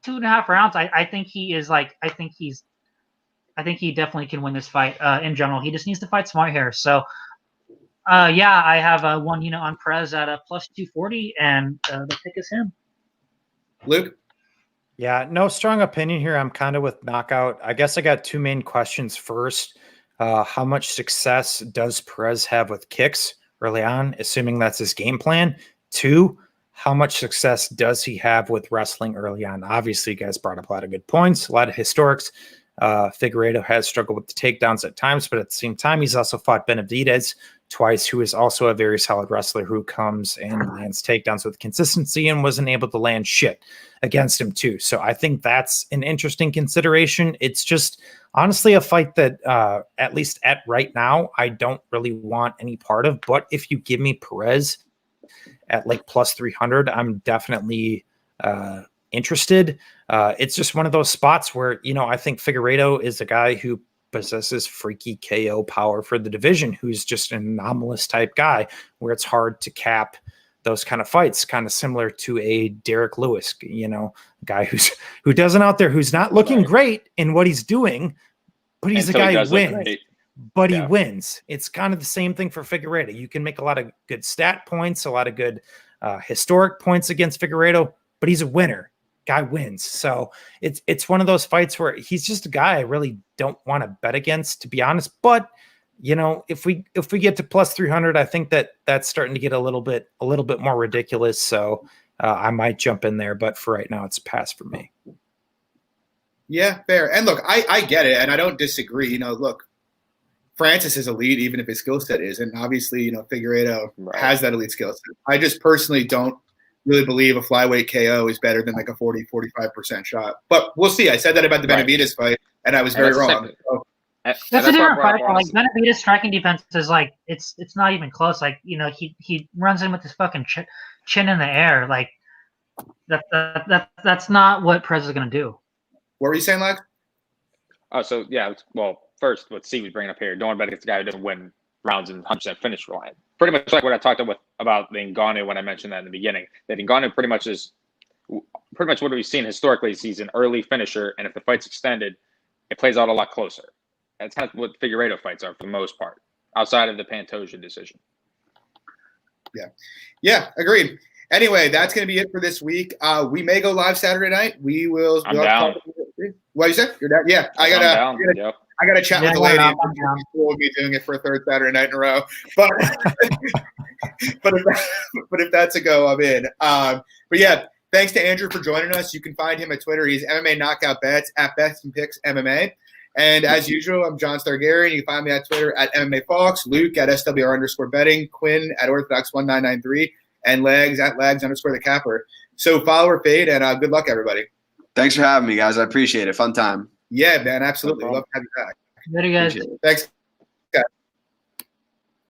D: 2.5 rounds, I think he is like, I think he definitely can win this fight in general. He just needs to fight smart here. So I have one unit on Perez at a plus 240, and the pick is him.
A: Luke?
E: Yeah, no strong opinion here. I'm kind of with Knockout. I guess I got two main questions. First, how much success does Perez have with kicks early on, assuming that's his game plan? Two, how much success does he have with wrestling early on? Obviously, you guys brought up a lot of good points, a lot of historics. Figueiredo has struggled with the takedowns at times, but at the same time, he's also fought Benavidez twice, who is also a very solid wrestler who comes and lands takedowns with consistency and wasn't able to land shit against him too. So I think that's an interesting consideration. It's just honestly a fight that at least at right now, I don't really want any part of. But if you give me Perez at like plus 300, I'm definitely interested. It's just one of those spots where, I think Figueiredo is a guy who possesses freaky KO power for the division, who's just an anomalous type guy where it's hard to cap those kind of fights, kind of similar to a Derek Lewis, a guy who doesn't out there, who's not looking great in what he's doing, but he's the guy who wins. But he wins. It's kind of the same thing for Figueiredo. You can make a lot of good stat points, a lot of good historic points against Figueiredo, but he's a winner. Guy wins. So it's one of those fights where he's just a guy I really don't want to bet against, to be honest. But if we get to plus 300, I think that's starting to get a little bit more ridiculous. So I might jump in there, but for right now, it's a pass for me.
A: Yeah, fair. And look, I get it, and I don't disagree. Look, Francis is elite, even if his skill set is, and obviously, Figueiredo has that elite skill set. I just personally don't really believe a flyweight KO is better than like a 40-45% shot. But we'll see. I said that about the Benavidez fight, and I was very wrong.
D: That's a different fight. Like Benavidez' striking defense is like it's not even close. Like he runs in with his fucking chin in the air. Like that's not what Perez is gonna do.
A: What were you saying, Lex?
C: Oh, so yeah. Well, first, what C was bringing up here, don't bet against the guy who doesn't win rounds and 100% finish line. Pretty much like what I talked about the Ngannou when I mentioned that in the beginning. That Ngannou pretty much what we've seen historically is he's an early finisher, and if the fight's extended, it plays out a lot closer. That's kind of what Figueiredo fights are for the most part, outside of the Pantoja decision.
A: Yeah, agreed. Anyway, that's going to be it for this week. We may go live Saturday night. We will.
C: I'm down.
A: What you said? You're down? Yeah, I gotta chat with the lady. She's cool with me doing it for a third Saturday night in a row. But if that's a go, I'm in. But yeah, thanks to Andrew for joining us. You can find him at Twitter. He's MMA Knockout Bets at Bets and Picks MMA. And as usual, I'm John Stargarian. You can find me at Twitter at MMA Fox, Luke at SWR_betting, Quinn at Orthodox1993, and Legs at Legs_the Capper. So follow or fade, and good luck, everybody.
B: Thanks for having me, guys. I appreciate it. Fun time.
A: Yeah, man, absolutely. Love to have you back.
D: Later, guys.
A: Thanks.